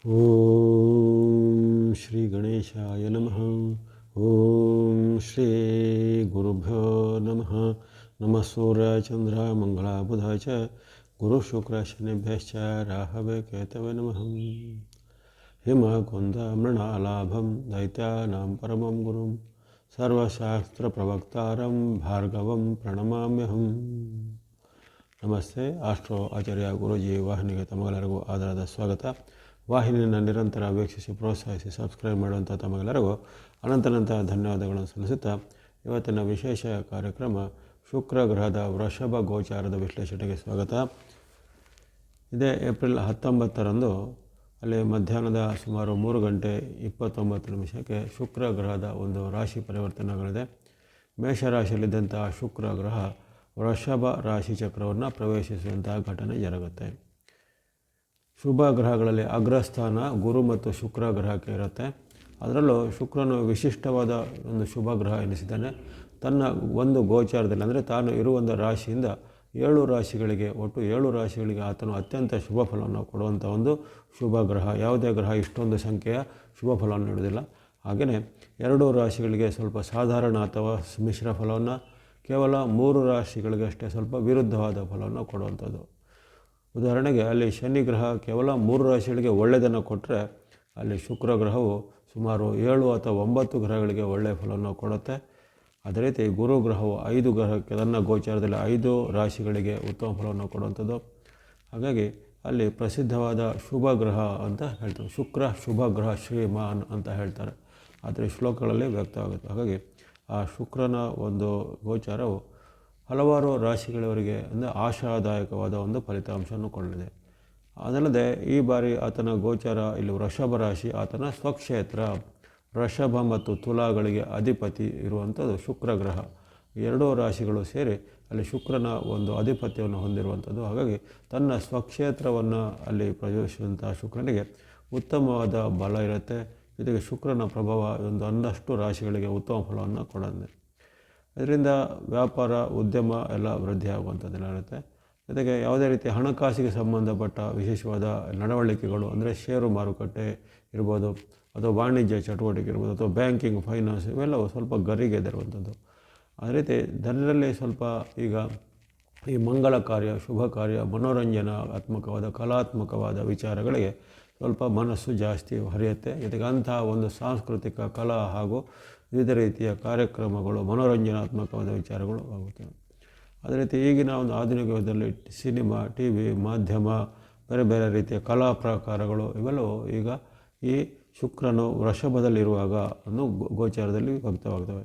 ಓಂ ಶ್ರೀ ಗಣೇಶಾಯ ನಮಃ. ಓಂ ಶ್ರೀ ಗುರುಭ್ಯೋ ನಮಃ. ನಮಃ ಸೂರ್ಯ ಚಂದ್ರ ಮಂಗಳ ಬುಧ ಚ ಗುರು ಶುಕ್ರ ಶನಿಭ್ಯಶ್ಚ ರಾಹವೇ ಕೇತವೇ ನಮಃ. ಹಿಮಕುಂದ ಮೃಣಾಲಾಭಂ ದೈತ್ಯಾನಾಂ ಪರಮಂ ಗುರುಂ ಸರ್ವಶಾಸ್ತ್ರ ಪ್ರವಕ್ತಾರಂ ಭಾರ್ಗವಂ ಪ್ರಣಮಾಮ್ಯಹಂ. ನಮಸ್ತೆ. ಆಸ್ಟ್ರೋ ಆಚಾರ್ಯ ಗುರೂಜಿ ವಾಹಿನಿಗೆ ತಮಗೆಲ್ಲರಿಗೂ ಆಧಾರದ ಸ್ವಾಗತ. ವಾಹಿನಿಯನ್ನು ನಿರಂತರ ವೀಕ್ಷಿಸಿ ಪ್ರೋತ್ಸಾಹಿಸಿ ಸಬ್ಸ್ಕ್ರೈಬ್ ಮಾಡುವಂಥ ತಮಗೆಲ್ಲರಿಗೂ ಅನಂತ ಧನ್ಯವಾದಗಳನ್ನು ಸಲ್ಲಿಸುತ್ತಾ ಇವತ್ತಿನ ವಿಶೇಷ ಕಾರ್ಯಕ್ರಮ ಶುಕ್ರ ಗ್ರಹದ ವೃಷಭ ಗೋಚಾರದ ವಿಶ್ಲೇಷಣೆಗೆ ಸ್ವಾಗತ. ಇದೇ ಏಪ್ರಿಲ್ 19ರಂದು ಅಲ್ಲಿ ಮಧ್ಯಾಹ್ನದ ಸುಮಾರು 3 ಗಂಟೆ 29 ನಿಮಿಷಕ್ಕೆ ಶುಕ್ರ ಗ್ರಹದ ಒಂದು ರಾಶಿ ಪರಿವರ್ತನೆಗಳಿದೆ. ಮೇಷರಾಶಿಯಲ್ಲಿದ್ದಂಥ ಶುಕ್ರ ಗ್ರಹ ವೃಷಭ ರಾಶಿ ಚಕ್ರವನ್ನು ಪ್ರವೇಶಿಸುವಂತಹ ಘಟನೆ ಜರುಗುತ್ತೆ. ಶುಭ ಗ್ರಹಗಳಲ್ಲಿ ಅಗ್ರಸ್ಥಾನ ಗುರು ಮತ್ತು ಶುಕ್ರ ಗ್ರಹಕ್ಕೆ ಇರುತ್ತೆ. ಅದರಲ್ಲೂ ಶುಕ್ರನು ವಿಶಿಷ್ಟವಾದ ಒಂದು ಶುಭ ಗ್ರಹ ಎನಿಸಿದ್ದಾನೆ. ತನ್ನ ಒಂದು ಗೋಚಾರದಲ್ಲಿ ಅಂದರೆ ತಾನು ಇರುವ ಒಂದು ರಾಶಿಯಿಂದ 7 ರಾಶಿಗಳಿಗೆ ಒಟ್ಟು 7 ರಾಶಿಗಳಿಗೆ ಆತನು ಅತ್ಯಂತ ಶುಭ ಫಲವನ್ನು ಕೊಡುವಂಥ ಒಂದು ಶುಭ ಗ್ರಹ. ಯಾವುದೇ ಗ್ರಹ ಇಷ್ಟೊಂದು ಸಂಖ್ಯೆಯ ಶುಭ ಫಲವನ್ನು ನೀಡುವುದಿಲ್ಲ. ಹಾಗೆಯೇ 2 ರಾಶಿಗಳಿಗೆ ಸ್ವಲ್ಪ ಸಾಧಾರಣ ಅಥವಾ ಮಿಶ್ರ ಫಲವನ್ನು, ಕೇವಲ 3 ರಾಶಿಗಳಿಗೆ ಅಷ್ಟೇ ಸ್ವಲ್ಪ ವಿರುದ್ಧವಾದ ಫಲವನ್ನು ಕೊಡುವಂಥದ್ದು. ಉದಾಹರಣೆಗೆ ಅಲ್ಲಿ ಶನಿ ಗ್ರಹ ಕೇವಲ 3 ರಾಶಿಗಳಿಗೆ ಒಳ್ಳೆಯದನ್ನು ಕೊಟ್ಟರೆ, ಅಲ್ಲಿ ಶುಕ್ರ ಗ್ರಹವು ಸುಮಾರು 7 ಅಥವಾ 9 ಗ್ರಹಗಳಿಗೆ ಒಳ್ಳೆಯ ಫಲವನ್ನು ಕೊಡುತ್ತೆ. ಅದೇ ರೀತಿ ಗುರು ಗ್ರಹವು 5 ಗ್ರಹಕ್ಕೆ ತನ್ನ ಗೋಚಾರದಲ್ಲಿ 5 ರಾಶಿಗಳಿಗೆ ಉತ್ತಮ ಫಲವನ್ನು ಕೊಡುವಂಥದ್ದು. ಹಾಗಾಗಿ ಅಲ್ಲಿ ಪ್ರಸಿದ್ಧವಾದ ಶುಭ ಗ್ರಹ ಅಂತ ಹೇಳ್ತಾರೆ. ಶುಕ್ರ ಶುಭ ಗ್ರಹ ಶ್ರೀಮಾನ್ ಅಂತ ಹೇಳ್ತಾರೆ. ಆದರೆ ಶ್ಲೋಕಗಳಲ್ಲಿ ವ್ಯಕ್ತವಾಗುತ್ತೆ. ಹಾಗಾಗಿ ಆ ಶುಕ್ರನ ಒಂದು ಗೋಚಾರವು ಹಲವಾರು ರಾಶಿಗಳವರಿಗೆ ಅಂದರೆ ಆಶಾದಾಯಕವಾದ ಒಂದು ಫಲಿತಾಂಶವನ್ನು ಕೊಡಲಿದೆ. ಅದಲ್ಲದೆ ಈ ಬಾರಿ ಆತನ ಗೋಚಾರ ಇಲ್ಲಿ ವೃಷಭ ರಾಶಿ, ಆತನ ಸ್ವಕ್ಷೇತ್ರ ವೃಷಭ ಮತ್ತು ತುಲಾಗಳಿಗೆ ಅಧಿಪತಿ ಇರುವಂಥದ್ದು ಶುಕ್ರ ಗ್ರಹ. 2 ರಾಶಿಗಳು ಸೇರಿ ಅಲ್ಲಿ ಶುಕ್ರನ ಒಂದು ಆಧಿಪತ್ಯವನ್ನು ಹೊಂದಿರುವಂಥದ್ದು. ಹಾಗಾಗಿ ತನ್ನ ಸ್ವಕ್ಷೇತ್ರವನ್ನು ಅಲ್ಲಿ ಪ್ರವೇಶಿಸುವಂಥ ಶುಕ್ರನಿಗೆ ಉತ್ತಮವಾದ ಬಲ ಇರುತ್ತೆ. ಜೊತೆಗೆ ಶುಕ್ರನ ಪ್ರಭಾವ ಒಂದು ಒಂದಷ್ಟು ರಾಶಿಗಳಿಗೆ ಉತ್ತಮ ಫಲವನ್ನು ಕೊಡಲಿದೆ. ಇದರಿಂದ ವ್ಯಾಪಾರ ಉದ್ಯಮ ಎಲ್ಲ ವೃದ್ಧಿ ಆಗುವಂಥದ್ದೆಲ್ಲ ಇರುತ್ತೆ. ಜೊತೆಗೆ ಯಾವುದೇ ರೀತಿಯ ಹಣಕಾಸಿಗೆ ಸಂಬಂಧಪಟ್ಟ ವಿಶೇಷವಾದ ನಡವಳಿಕೆಗಳು ಅಂದರೆ ಷೇರು ಮಾರುಕಟ್ಟೆ ಇರ್ಬೋದು, ಅಥವಾ ವಾಣಿಜ್ಯ ಚಟುವಟಿಕೆ ಇರ್ಬೋದು, ಅಥವಾ ಬ್ಯಾಂಕಿಂಗ್ ಫೈನಾನ್ಸ್ ಇವೆಲ್ಲವೂ ಸ್ವಲ್ಪ ಗರಿಗೆ ಇರುವಂಥದ್ದು. ಅದೇ ರೀತಿ ಜನರಲ್ಲಿ ಸ್ವಲ್ಪ ಈಗ ಈ ಮಂಗಳ ಕಾರ್ಯ, ಶುಭ ಕಾರ್ಯ, ಮನೋರಂಜನಾತ್ಮಕವಾದ ಕಲಾತ್ಮಕವಾದ ವಿಚಾರಗಳಿಗೆ ಸ್ವಲ್ಪ ಮನಸ್ಸು ಜಾಸ್ತಿ ಹರಿಯುತ್ತೆ. ಜೊತೆಗೆ ಅಂತಹ ಒಂದು ಸಾಂಸ್ಕೃತಿಕ ಕಲಾ ಹಾಗೂ ವಿವಿಧ ರೀತಿಯ ಕಾರ್ಯಕ್ರಮಗಳು, ಮನೋರಂಜನಾತ್ಮಕವಾದ ವಿಚಾರಗಳು ಆಗುತ್ತವೆ. ಅದೇ ರೀತಿ ಈಗಿನ ಒಂದು ಆಧುನಿಕ ಯುಗದಲ್ಲಿ ಸಿನಿಮಾ, ಟಿ ವಿ, ಮಾಧ್ಯಮ, ಬೇರೆ ಬೇರೆ ರೀತಿಯ ಕಲಾ ಪ್ರಕಾರಗಳು ಇವೆಲ್ಲವೂ ಈಗ ಈ ಶುಕ್ರನು ವೃಷಭದಲ್ಲಿರುವಾಗ ಒಂದು ಗೋಚಾರದಲ್ಲಿ ವ್ಯಕ್ತವಾಗ್ತವೆ.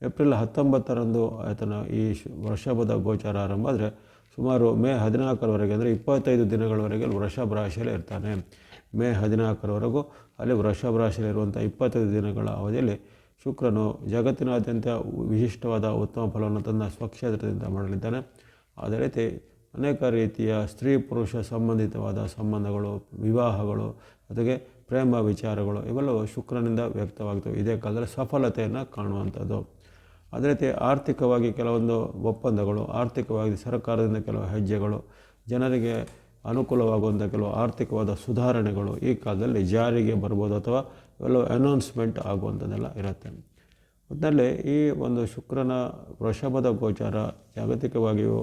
ಏಪ್ರಿಲ್ 19ರಂದು ಆತನ ಈ ವೃಷಭದ ಗೋಚಾರ ಆರಂಭ ಆದರೆ ಸುಮಾರು ಮೇ 14ರವರೆಗೆ ಅಂದರೆ 25 ದಿನಗಳವರೆಗೆ ವೃಷಭ ರಾಶಿಯಲ್ಲೇ ಇರ್ತಾನೆ. ಮೇ 14ರವರೆಗೂ ಅಲ್ಲಿ ವೃಷಭ ರಾಶಿಯಲ್ಲಿರುವಂಥ 25 ದಿನಗಳ ಅವಧಿಯಲ್ಲಿ ಶುಕ್ರನು ಜಗತ್ತಿನಾದ್ಯಂತ ವಿಶಿಷ್ಟವಾದ ಉತ್ತಮ ಫಲವನ್ನು ತನ್ನ ಸ್ವಕ್ಷೇತ್ರದಿಂದ ಮಾಡಲಿದ್ದಾನೆ. ಅದೇ ರೀತಿ ಅನೇಕ ರೀತಿಯ ಸ್ತ್ರೀ ಪುರುಷ ಸಂಬಂಧಿತವಾದ ಸಂಬಂಧಗಳು, ವಿವಾಹಗಳು, ಜೊತೆಗೆ ಪ್ರೇಮ ವಿಚಾರಗಳು ಇವೆಲ್ಲವೂ ಶುಕ್ರನಿಂದ ವ್ಯಕ್ತವಾಗ್ತವೆ. ಇದೇ ಕಾಲದಲ್ಲಿ ಸಫಲತೆಯನ್ನು ಕಾಣುವಂಥದ್ದು. ಅದೇ ರೀತಿ ಆರ್ಥಿಕವಾಗಿ ಕೆಲವೊಂದು ಒಪ್ಪಂದಗಳು, ಆರ್ಥಿಕವಾಗಿ ಸರ್ಕಾರದಿಂದ ಕೆಲವು ಹೆಜ್ಜೆಗಳು, ಜನರಿಗೆ ಅನುಕೂಲವಾಗುವಂಥ ಕೆಲವು ಆರ್ಥಿಕವಾದ ಸುಧಾರಣೆಗಳು ಈ ಕಾಲದಲ್ಲಿ ಜಾರಿಗೆ ಬರ್ಬೋದು, ಅಥವಾ ಇವೆಲ್ಲವೂ ಅನೌನ್ಸ್ಮೆಂಟ್ ಆಗುವಂಥದ್ದೆಲ್ಲ ಇರುತ್ತೆ. ಒಟ್ಟಿನಲ್ಲಿ ಈ ಒಂದು ಶುಕ್ರನ ವೃಷಭದ ಗೋಚಾರ ಜಾಗತಿಕವಾಗಿಯೂ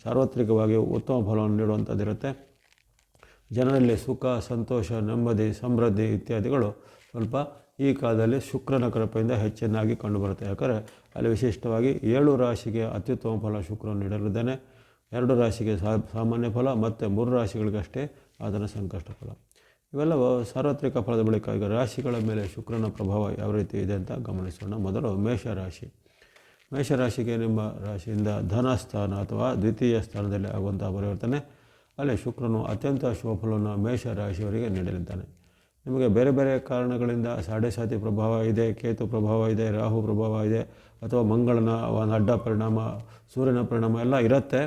ಸಾರ್ವತ್ರಿಕವಾಗಿಯೂ ಉತ್ತಮ ಫಲವನ್ನು ನೀಡುವಂಥದ್ದಿರುತ್ತೆ. ಜನರಲ್ಲಿ ಸುಖ, ಸಂತೋಷ, ನೆಮ್ಮದಿ, ಸಮೃದ್ಧಿ ಇತ್ಯಾದಿಗಳು ಸ್ವಲ್ಪ ಈ ಕಾಲದಲ್ಲಿ ಶುಕ್ರನ ಕೃಪೆಯಿಂದ ಹೆಚ್ಚನ್ನಾಗಿ ಕಂಡುಬರುತ್ತೆ. ಯಾಕಂದರೆ ಅಲ್ಲಿ ವಿಶಿಷ್ಟವಾಗಿ 7 ರಾಶಿಗೆ ಅತ್ಯುತ್ತಮ ಫಲ ಶುಕ್ರನು ನೀಡಲಿದ್ದಾನೆ. 2 ರಾಶಿಗೆ ಸಾಮಾನ್ಯ ಫಲ ಮತ್ತು 3 ರಾಶಿಗಳಿಗಷ್ಟೇ ಅದರ ಸಂಕಷ್ಟ ಫಲ. ಇವೆಲ್ಲವೂ ಸಾರ್ವತ್ರಿಕ ಫಲದ ಬಳಿಕ ಈಗ ರಾಶಿಗಳ ಮೇಲೆ ಶುಕ್ರನ ಪ್ರಭಾವ ಯಾವ ರೀತಿ ಇದೆ ಅಂತ ಗಮನಿಸೋಣ. ಮೊದಲು ಮೇಷರಾಶಿ. ಮೇಷರಾಶಿಗೆ ನಿಮ್ಮ ರಾಶಿಯಿಂದ ಧನಸ್ಥಾನ ಅಥವಾ ದ್ವಿತೀಯ ಸ್ಥಾನದಲ್ಲಿ ಆಗುವಂಥ ಪರಿವರ್ತನೆ. ಅಲ್ಲಿ ಶುಕ್ರನು ಅತ್ಯಂತ ಶುಭ ಫಲವನ್ನು ಮೇಷರಾಶಿಯವರಿಗೆ ನೀಡಲಿದ್ದಾನೆ. ನಿಮಗೆ ಬೇರೆ ಬೇರೆ ಕಾರಣಗಳಿಂದ ಸಾಡೆ ಪ್ರಭಾವ ಇದೆ, ಕೇತು ಪ್ರಭಾವ ಇದೆ, ರಾಹು ಪ್ರಭಾವ ಇದೆ, ಅಥವಾ ಮಂಗಳನ ಒಂದು ಅಡ್ಡ ಪರಿಣಾಮ, ಸೂರ್ಯನ ಪರಿಣಾಮ ಎಲ್ಲ ಇರುತ್ತೆ,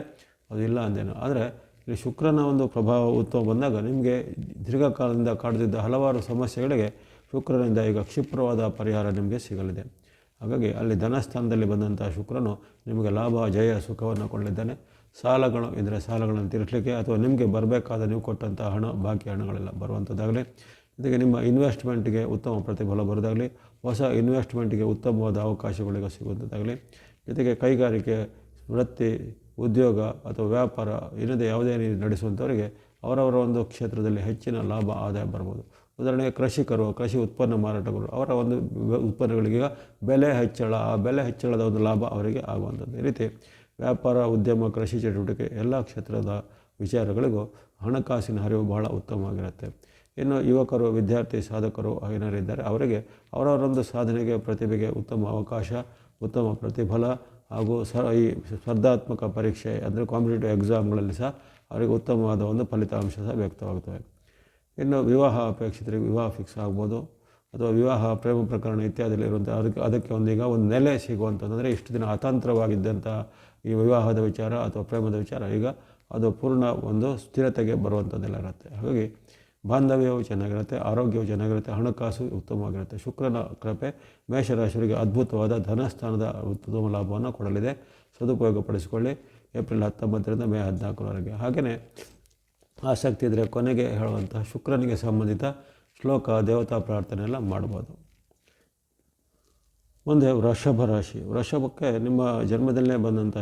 ಅದು ಇಲ್ಲ ಅಂದೇನು. ಆದರೆ ಇಲ್ಲಿ ಶುಕ್ರನ ಒಂದು ಪ್ರಭಾವ ಉತ್ತಮ ಬಂದಾಗ ನಿಮಗೆ ದೀರ್ಘಕಾಲದಿಂದ ಕಾಡುತ್ತಿದ್ದ ಹಲವಾರು ಸಮಸ್ಯೆಗಳಿಗೆ ಶುಕ್ರನಿಂದ ಈಗ ಕ್ಷಿಪ್ರವಾದ ಪರಿಹಾರ ನಿಮಗೆ ಸಿಗಲಿದೆ. ಹಾಗಾಗಿ ಅಲ್ಲಿ ಧನಸ್ಥಾನದಲ್ಲಿ ಬಂದಂಥ ಶುಕ್ರನು ನಿಮಗೆ ಲಾಭ, ಜಯ, ಸುಖವನ್ನು ಕೊಡಲಿದ್ದಾನೆ. ಸಾಲಗಳು ಇದ್ದರೆ ಸಾಲಗಳನ್ನು ತೀರಿಸಲಿಕ್ಕೆ, ಅಥವಾ ನಿಮಗೆ ಬರಬೇಕಾದ ನೀವು ಕೊಟ್ಟಂಥ ಹಣ, ಬಾಕಿ ಹಣಗಳೆಲ್ಲ ಬರುವಂಥದ್ದಾಗಲಿ, ಜೊತೆಗೆ ನಿಮ್ಮ ಇನ್ವೆಸ್ಟ್ಮೆಂಟ್ಗೆ ಉತ್ತಮ ಪ್ರತಿಫಲ ಬರೋದಾಗಲಿ, ಹೊಸ ಇನ್ವೆಸ್ಟ್ಮೆಂಟ್ಗೆ ಉತ್ತಮವಾದ ಅವಕಾಶಗಳಿಗೆ ಸಿಗುವಂಥದ್ದಾಗಲಿ, ಜೊತೆಗೆ ಕೈಗಾರಿಕೆ, ವೃತ್ತಿ, ಉದ್ಯೋಗ ಅಥವಾ ವ್ಯಾಪಾರ ಇನ್ನದೇ ಯಾವುದೇ ರೀತಿ ನಡೆಸುವಂಥವರಿಗೆ ಅವರವರ ಒಂದು ಕ್ಷೇತ್ರದಲ್ಲಿ ಹೆಚ್ಚಿನ ಲಾಭ ಆದಾಯ ಬರ್ಬೋದು. ಉದಾಹರಣೆಗೆ ಕೃಷಿಕರು, ಕೃಷಿ ಉತ್ಪನ್ನ ಮಾರಾಟಗಾರರು, ಅವರ ಒಂದು ಉತ್ಪನ್ನಗಳಿಗೆ ಬೆಲೆ ಹೆಚ್ಚಳ, ಆ ಬೆಲೆ ಹೆಚ್ಚಳದ ಒಂದು ಲಾಭ ಅವರಿಗೆ ಆಗುವಂಥದ್ದು. ಈ ರೀತಿ ವ್ಯಾಪಾರ, ಉದ್ಯಮ, ಕೃಷಿ ಚಟುವಟಿಕೆ ಎಲ್ಲ ಕ್ಷೇತ್ರದ ವಿಚಾರಗಳಿಗೂ ಹಣಕಾಸಿನ ಹರಿವು ಬಹಳ ಉತ್ತಮವಾಗಿರುತ್ತೆ. ಇನ್ನು ಯುವಕರು, ವಿದ್ಯಾರ್ಥಿ, ಸಾಧಕರು ಏನಾರಿದ್ದಾರೆ ಅವರಿಗೆ ಅವರವರೊಂದು ಸಾಧನೆಗೆ, ಪ್ರತಿಭೆಗೆ ಉತ್ತಮ ಅವಕಾಶ, ಉತ್ತಮ ಪ್ರತಿಫಲ ಹಾಗೂ ಈ ಸ್ಪರ್ಧಾತ್ಮಕ ಪರೀಕ್ಷೆ ಅಂದರೆ ಕಾಂಪಿಟೇಟಿವ್ ಎಕ್ಸಾಮ್ಗಳಲ್ಲಿ ಸಹ ಅವರಿಗೆ ಉತ್ತಮವಾದ ಒಂದು ಫಲಿತಾಂಶ ಸಹ ವ್ಯಕ್ತವಾಗ್ತವೆ. ಇನ್ನು ವಿವಾಹ ಅಪೇಕ್ಷಿತರಿಗೆ ವಿವಾಹ ಫಿಕ್ಸ್ ಆಗ್ಬೋದು, ಅಥವಾ ವಿವಾಹ, ಪ್ರೇಮ ಪ್ರಕರಣ ಇತ್ಯಾದಿಯಲ್ಲಿ ಇರುವಂಥ ಅದಕ್ಕೆ ಒಂದು ನೆಲೆ ಸಿಗುವಂಥದ್ದು. ಇಷ್ಟು ದಿನ ಅತಂತ್ರವಾಗಿದ್ದಂಥ ಈ ವಿವಾಹದ ವಿಚಾರ ಅಥವಾ ಪ್ರೇಮದ ವಿಚಾರ ಈಗ ಅದು ಪೂರ್ಣ ಒಂದು ಸ್ಥಿರತೆಗೆ ಬರುವಂಥದ್ದೆಲ್ಲ ಇರುತ್ತೆ. ಹಾಗಾಗಿ ಬಾಂಧವ್ಯವು ಚೆನ್ನಾಗಿರುತ್ತೆ, ಆರೋಗ್ಯವು ಚೆನ್ನಾಗಿರುತ್ತೆ, ಹಣಕಾಸು ಉತ್ತಮವಾಗಿರುತ್ತೆ. ಶುಕ್ರನ ಕೃಪೆ ಮೇಷರಾಶಿಯವರಿಗೆ ಅದ್ಭುತವಾದ ಧನಸ್ಥಾನದ ಉತ್ತಮ ಲಾಭವನ್ನು ಕೊಡಲಿದೆ. ಸದುಪಯೋಗಪಡಿಸಿಕೊಳ್ಳಿ. ಏಪ್ರಿಲ್ 19ರಿಂದ ಮೇ 14ರವರೆಗೆ. ಹಾಗೆಯೇ ಆಸಕ್ತಿ ಇದ್ದರೆ ಕೊನೆಗೆ ಹೇಳುವಂತಹ ಶುಕ್ರನಿಗೆ ಸಂಬಂಧಿತ ಶ್ಲೋಕ, ದೇವತಾ ಪ್ರಾರ್ಥನೆ ಎಲ್ಲ ಮಾಡ್ಬೋದು. ಮುಂದೆ ವೃಷಭ ರಾಶಿ. ವೃಷಭಕ್ಕೆ ನಿಮ್ಮ ಜನ್ಮದಲ್ಲೇ ಬಂದಂಥ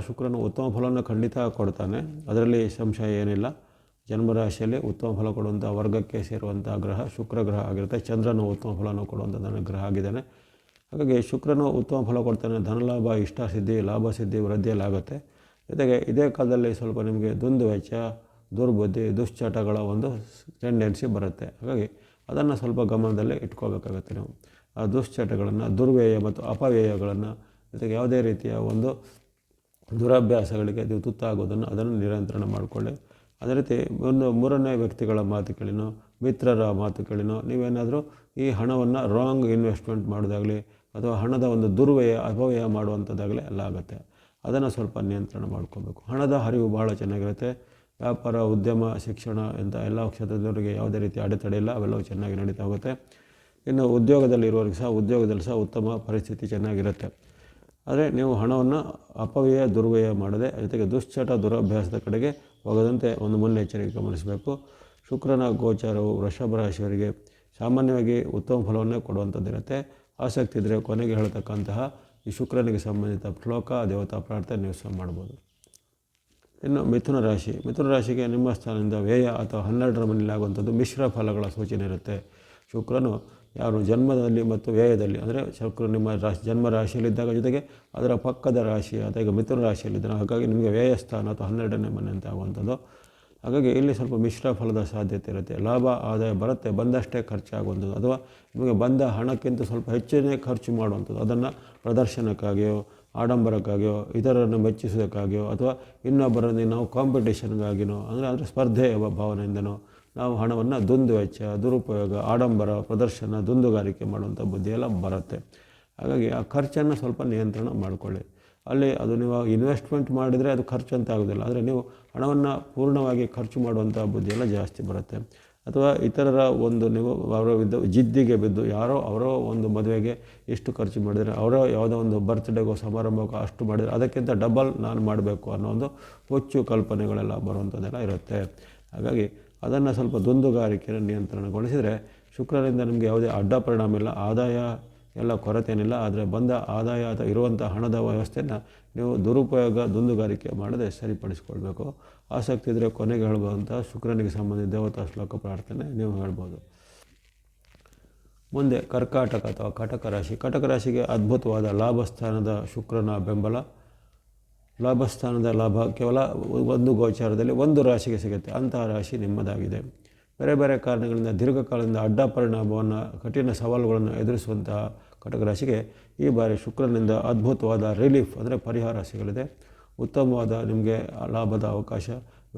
ಶುಕ್ರನು ಉತ್ತಮ ಫಲವನ್ನು ಖಂಡಿತ ಕೊಡ್ತಾನೆ, ಅದರಲ್ಲಿ ಸಂಶಯ ಏನಿಲ್ಲ. ಜನ್ಮರಾಶಿಯಲ್ಲಿ ಉತ್ತಮ ಫಲ ಕೊಡುವಂಥ ವರ್ಗಕ್ಕೆ ಸೇರುವಂಥ ಗ್ರಹ ಶುಕ್ರ ಗ್ರಹ ಆಗಿರುತ್ತೆ. ಚಂದ್ರನು ಉತ್ತಮ ಫಲವನ್ನು ಕೊಡುವಂಥ ಗ್ರಹ ಆಗಿದ್ದಾನೆ. ಹಾಗಾಗಿ ಶುಕ್ರನು ಉತ್ತಮ ಫಲ ಕೊಡ್ತಾನೆ. ಧನಲಾಭ, ಇಷ್ಟಸಿದ್ಧಿ, ಲಾಭ ಸಿದ್ಧಿ ವೃದ್ಧಿಯಲ್ಲಾಗುತ್ತೆ. ಜೊತೆಗೆ ಇದೇ ಕಾಲದಲ್ಲಿ ಸ್ವಲ್ಪ ನಿಮಗೆ ದುಂದುವೆಚ್ಚ, ದುರ್ಬುದ್ಧಿ, ದುಶ್ಚಟಗಳ ಒಂದು ಟೆಂಡೆನ್ಸಿ ಬರುತ್ತೆ. ಹಾಗಾಗಿ ಅದನ್ನು ಸ್ವಲ್ಪ ಗಮನದಲ್ಲೇ ಇಟ್ಕೋಬೇಕಾಗುತ್ತೆ. ನೀವು ಆ ದುಶ್ಚಟಗಳನ್ನು, ದುರ್ವ್ಯಯ ಮತ್ತು ಅಪವ್ಯಯಗಳನ್ನು, ಜೊತೆಗೆ ಯಾವುದೇ ರೀತಿಯ ಒಂದು ದುರಭ್ಯಾಸಗಳಿಗೆ ನೀವು ತುತ್ತಾಗೋದನ್ನು ಅದನ್ನು ನಿಯಂತ್ರಣ ಮಾಡಿಕೊಳ್ಳಿ. ಅದೇ ರೀತಿ ಒಂದು ಮೂರನೇ ವ್ಯಕ್ತಿಗಳ ಮಾತು ಕೇಳಿನೋ, ಮಿತ್ರರ ಮಾತು ಕೇಳಿನೋ ನೀವೇನಾದರೂ ಈ ಹಣವನ್ನು ರಾಂಗ್ ಇನ್ವೆಸ್ಟ್ಮೆಂಟ್ ಮಾಡೋದಾಗಲಿ ಅಥವಾ ಹಣದ ಒಂದು ದುರ್ವ್ಯಯ, ಅಪವ್ಯಯ ಮಾಡುವಂಥದ್ದಾಗಲಿ ಎಲ್ಲ ಆಗುತ್ತೆ. ಅದನ್ನು ಸ್ವಲ್ಪ ನಿಯಂತ್ರಣ ಮಾಡ್ಕೋಬೇಕು. ಹಣದ ಹರಿವು ಭಾಳ ಚೆನ್ನಾಗಿರುತ್ತೆ. ವ್ಯಾಪಾರ, ಉದ್ಯಮ, ಶಿಕ್ಷಣ ಇಂಥ ಎಲ್ಲ ಕ್ಷೇತ್ರದವರಿಗೆ ಯಾವುದೇ ರೀತಿ ಅಡೆತಡೆ ಇಲ್ಲ, ಅವೆಲ್ಲವೂ ಚೆನ್ನಾಗಿ ನಡೀತಾ ಹೋಗುತ್ತೆ. ಇನ್ನು ಉದ್ಯೋಗದಲ್ಲಿ ಸಹ ಉತ್ತಮ ಪರಿಸ್ಥಿತಿ ಚೆನ್ನಾಗಿರುತ್ತೆ. ಆದರೆ ನೀವು ಹಣವನ್ನು ಅಪವ್ಯಯ, ದುರ್ವ್ಯಯ ಮಾಡದೆ, ಜೊತೆಗೆ ದುಶ್ಚಟ, ದುರಭ್ಯಾಸದ ಕಡೆಗೆ ಹೋಗದಂತೆ ಒಂದು ಮುನ್ನೆಚ್ಚರಿಕೆ ಗಮನಿಸಬೇಕು. ಶುಕ್ರನ ಗೋಚಾರವು ವೃಷಭ ರಾಶಿಯವರಿಗೆ ಸಾಮಾನ್ಯವಾಗಿ ಉತ್ತಮ ಫಲವನ್ನೇ ಕೊಡುವಂಥದ್ದಿರುತ್ತೆ. ಆಸಕ್ತಿ ಇದ್ದರೆ ಕೊನೆಗೆ ಹೇಳ್ತಕ್ಕಂತಹ ಈ ಶುಕ್ರನಿಗೆ ಸಂಬಂಧಿತ ಶ್ಲೋಕ, ದೇವತಾ ಪ್ರಾರ್ಥನೆ ನೀವು ಸಹ ಮಾಡ್ಬೋದು. ಇನ್ನು ಮಿಥುನ ರಾಶಿಗೆ ನಿಮ್ಮ ಸ್ಥಾನದಿಂದ ವ್ಯಯ ಅಥವಾ 12ರ ಮನೆಯಲ್ಲಿ ಆಗುವಂಥದ್ದು ಮಿಶ್ರ ಫಲಗಳ ಸೂಚನೆ ಇರುತ್ತೆ. ಶುಕ್ರನು ಯಾರು ಜನ್ಮದಲ್ಲಿ ಮತ್ತು ವ್ಯಯದಲ್ಲಿ, ಅಂದರೆ ಶುಕ್ರನು ನಿಮ್ಮ ಜನ್ಮ ರಾಶಿಯಲ್ಲಿದ್ದಾಗ ಜೊತೆಗೆ ಅದರ ಪಕ್ಕದ ರಾಶಿ ಅಥವಾ ಈಗ ಮಿಥುನ ರಾಶಿಯಲ್ಲಿದ್ದಾನೆ. ಹಾಗಾಗಿ ನಿಮಗೆ ವ್ಯಯ ಸ್ಥಾನ ಅಥವಾ 12ನೇ ಮನೆ ಅಂತ ಆಗುವಂಥದ್ದು. ಹಾಗಾಗಿ ಇಲ್ಲಿ ಸ್ವಲ್ಪ ಮಿಶ್ರ ಫಲದ ಸಾಧ್ಯತೆ ಇರುತ್ತೆ. ಲಾಭ, ಆದಾಯ ಬರುತ್ತೆ, ಬಂದಷ್ಟೇ ಖರ್ಚಾಗುವಂಥದ್ದು, ಅಥವಾ ನಿಮಗೆ ಬಂದ ಹಣಕ್ಕಿಂತ ಸ್ವಲ್ಪ ಹೆಚ್ಚಿನ ಖರ್ಚು ಮಾಡುವಂಥದ್ದು. ಅದನ್ನು ಪ್ರದರ್ಶನಕ್ಕಾಗಿಯೋ, ಆಡಂಬರಕ್ಕಾಗಿಯೋ, ಇತರರನ್ನು ಮೆಚ್ಚಿಸೋದಕ್ಕಾಗಿಯೋ, ಅಥವಾ ಇನ್ನೊಬ್ಬರಲ್ಲಿ ನಾವು ಕಾಂಪಿಟೇಷನ್ಗಾಗಿನೋ, ಅಂದರೆ ಸ್ಪರ್ಧೆಯ ಭಾವನೆಯಿಂದನೋ ನಾವು ಹಣವನ್ನು ದುಂದುವೆಚ್ಚ, ದುರುಪಯೋಗ, ಆಡಂಬರ, ಪ್ರದರ್ಶನ, ದುಂದುಗಾರಿಕೆ ಮಾಡುವಂಥ ಬುದ್ಧಿಯೆಲ್ಲ ಬರುತ್ತೆ. ಹಾಗಾಗಿ ಆ ಖರ್ಚನ್ನು ಸ್ವಲ್ಪ ನಿಯಂತ್ರಣ ಮಾಡಿಕೊಳ್ಳಿ. ಅಲ್ಲಿ ಅದು ನೀವು ಇನ್ವೆಸ್ಟ್ಮೆಂಟ್ ಮಾಡಿದರೆ ಅದು ಖರ್ಚು ಅಂತ ಆಗೋದಿಲ್ಲ, ಆದರೆ ನೀವು ಹಣವನ್ನು ಪೂರ್ಣವಾಗಿ ಖರ್ಚು ಮಾಡುವಂಥ ಬುದ್ಧಿಯೆಲ್ಲ ಜಾಸ್ತಿ ಬರುತ್ತೆ. ಅಥವಾ ಇತರರ ಒಂದು ನೀವು ಅವರ ಜಿದ್ದಿಗೆ ಬಿದ್ದು ಯಾರೋ ಅವರೋ ಒಂದು ಮದುವೆಗೆ ಇಷ್ಟು ಖರ್ಚು ಮಾಡಿದರೆ, ಅವರೋ ಯಾವುದೋ ಒಂದು ಬರ್ತ್ಡೇಗೋ ಸಮಾರಂಭಕ್ಕೋ ಅಷ್ಟು ಮಾಡಿದರೆ ಅದಕ್ಕಿಂತ ಡಬಲ್ ನಾನು ಮಾಡಬೇಕು ಅನ್ನೋ ಒಂದು ಹುಚ್ಚು ಕಲ್ಪನೆಗಳೆಲ್ಲ ಬರುವಂಥದ್ದೆಲ್ಲ ಇರುತ್ತೆ. ಹಾಗಾಗಿ ಅದನ್ನು ಸ್ವಲ್ಪ ದುಂದುಗಾರಿಕೆಯನ್ನು ನಿಯಂತ್ರಣಗೊಳಿಸಿದರೆ ಶುಕ್ರನಿಂದ ನಿಮಗೆ ಯಾವುದೇ ಅಡ್ಡ ಪರಿಣಾಮ ಇಲ್ಲ, ಆದಾಯ ಎಲ್ಲ ಕೊರತೆ ಏನಿಲ್ಲ. ಆದರೆ ಬಂದ ಆದಾಯ ಅಥವಾ ಇರುವಂಥ ಹಣದ ವ್ಯವಸ್ಥೆಯನ್ನು ನೀವು ದುರುಪಯೋಗ, ದುಂದುಗಾರಿಕೆ ಮಾಡದೆ ಸರಿಪಡಿಸಿಕೊಳ್ಬೇಕು. ಆಸಕ್ತಿ ಇದ್ದರೆ ಕೊನೆಗೆ ಹೇಳ್ಬೋದಂಥ ಶುಕ್ರನಿಗೆ ಸಂಬಂಧಿಸಿದ ದೇವತಾ ಶ್ಲೋಕ ಪ್ರಾರ್ಥನೆ ನೀವು ಹೇಳ್ಬೋದು. ಮುಂದೆ ಕರ್ಕಾಟಕ ಅಥವಾ ಕಟಕ ರಾಶಿಗೆ ಅದ್ಭುತವಾದ ಲಾಭಸ್ಥಾನದ ಶುಕ್ರನ ಬೆಂಬಲ. ಲಾಭಸ್ಥಾನದ ಲಾಭ ಕೇವಲ ಒಂದು ಗೋಚಾರದಲ್ಲಿ ಒಂದು ರಾಶಿಗೆ ಸಿಗುತ್ತೆ, ಅಂತಹ ರಾಶಿ ನಿಮ್ಮದಾಗಿದೆ. ಬೇರೆ ಬೇರೆ ಕಾರಣಗಳಿಂದ ದೀರ್ಘಕಾಲದಿಂದ ಅಡ್ಡ ಪರಿಣಾಮವನ್ನು, ಕಠಿಣ ಸವಾಲುಗಳನ್ನು ಎದುರಿಸುವಂತಹ ಕಟಕ ರಾಶಿಗೆ ಈ ಬಾರಿ ಶುಕ್ರನಿಂದ ಅದ್ಭುತವಾದ ರಿಲೀಫ್ ಅಂದರೆ ಪರಿಹಾರ ಸಿಗಲಿದೆ. ಉತ್ತಮವಾದ ನಿಮಗೆ ಲಾಭದ ಅವಕಾಶ,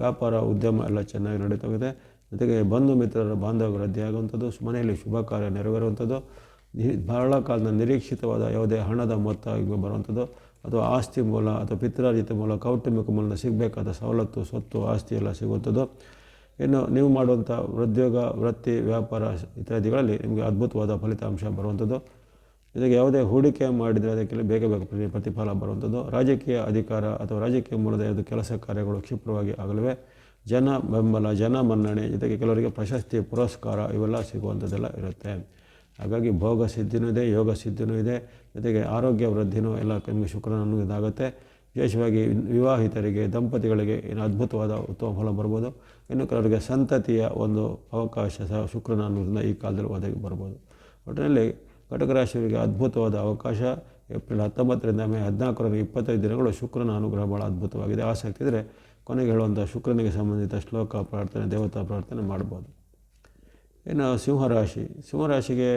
ವ್ಯಾಪಾರ, ಉದ್ಯಮ ಎಲ್ಲ ಚೆನ್ನಾಗಿ ನಡೀತೋಗಿದೆ. ಜೊತೆಗೆ ಬಂಧು ಮಿತ್ರರ ಬಾಂಧವ್ಯ ವೃದ್ಧಿಯಾಗುವಂಥದ್ದು, ಮನೆಯಲ್ಲಿ ಶುಭ ಕಾರ್ಯ ನೆರವೇರುವಂಥದ್ದು, ಬಹಳ ಕಾಲದ ನಿರೀಕ್ಷಿತವಾದ ಯಾವುದೇ ಹಣದ ಮೊತ್ತ ಈಗ ಬರುವಂಥದ್ದು, ಅಥವಾ ಆಸ್ತಿ ಮೂಲ ಅಥವಾ ಪಿತ್ರಾರ್ಜಿತ ಮೂಲ, ಕೌಟುಂಬಿಕ ಮೂಲದ ಸಿಗಬೇಕಾದ ಸವಲತ್ತು, ಸ್ವತ್ತು, ಆಸ್ತಿ ಎಲ್ಲ ಸಿಗುವಂಥದ್ದು. ಇನ್ನು ನೀವು ಮಾಡುವಂಥ ಉದ್ಯೋಗ, ವೃತ್ತಿ, ವ್ಯಾಪಾರ ಇತ್ಯಾದಿಗಳಲ್ಲಿ ನಿಮಗೆ ಅದ್ಭುತವಾದ ಫಲಿತಾಂಶ ಬರುವಂಥದ್ದು. ಜೊತೆಗೆ ಯಾವುದೇ ಹೂಡಿಕೆ ಮಾಡಿದರೆ ಅದಕ್ಕೆ ಬೇಗ ಪ್ರತಿಫಲ ಬರುವಂಥದ್ದು. ರಾಜಕೀಯ ಅಧಿಕಾರ ಅಥವಾ ರಾಜಕೀಯ ಮೂಲದ ಕೆಲಸ ಕಾರ್ಯಗಳು ಕ್ಷಿಪ್ರವಾಗಿ ಆಗಲಿವೆ. ಜನ ಬೆಂಬಲ, ಜನ ಮನ್ನಣೆ, ಜೊತೆಗೆ ಕೆಲವರಿಗೆ ಪ್ರಶಸ್ತಿ, ಪುರಸ್ಕಾರ ಇವೆಲ್ಲ ಸಿಗುವಂಥದ್ದೆಲ್ಲ ಇರುತ್ತೆ. ಹಾಗಾಗಿ ಭೋಗ ಸಿದ್ಧಿನೂ ಇದೆ, ಯೋಗ ಸಿದ್ಧಿನೂ ಇದೆ, ಜೊತೆಗೆ ಆರೋಗ್ಯ ವೃದ್ಧಿನೂ ಎಲ್ಲ ನಿಮಗೆ ಶುಕ್ರನನ್ನು ಇದಾಗುತ್ತೆ. ವಿಶೇಷವಾಗಿ ವಿವಾಹಿತರಿಗೆ, ದಂಪತಿಗಳಿಗೆ ಏನು ಅದ್ಭುತವಾದ ಉತ್ತಮ ಫಲ ಬರ್ಬೋದು. ಇನ್ನು ಕೆಲವರಿಗೆ ಸಂತತಿಯ ಒಂದು ಅವಕಾಶ ಸಹ ಶುಕ್ರನ ಅನ್ನೋದನ್ನ ಈ ಕಾಲದಲ್ಲಿ ಒದಗಿ ಬರ್ಬೋದು. ಒಟ್ಟಿನಲ್ಲಿ ಕಟಕ ರಾಶಿಯವರಿಗೆ ಅದ್ಭುತವಾದ ಅವಕಾಶ. ಏಪ್ರಿಲ್ 19ರಿಂದ ಮೇ 14ರವರೆಗೆ 25 ದಿನಗಳು ಶುಕ್ರನ ಅನುಗ್ರಹ ಭಾಳ ಅದ್ಭುತವಾಗಿದೆ. ಆಸಕ್ತಿ ಇದ್ದರೆ ಕೊನೆಗೆ ಹೇಳುವಂಥ ಶುಕ್ರನಿಗೆ ಸಂಬಂಧಿತ ಶ್ಲೋಕ ಪ್ರಾರ್ಥನೆ, ದೇವತಾ ಪ್ರಾರ್ಥನೆ ಮಾಡ್ಬೋದು. ಇನ್ನು ಸಿಂಹರಾಶಿಗೆ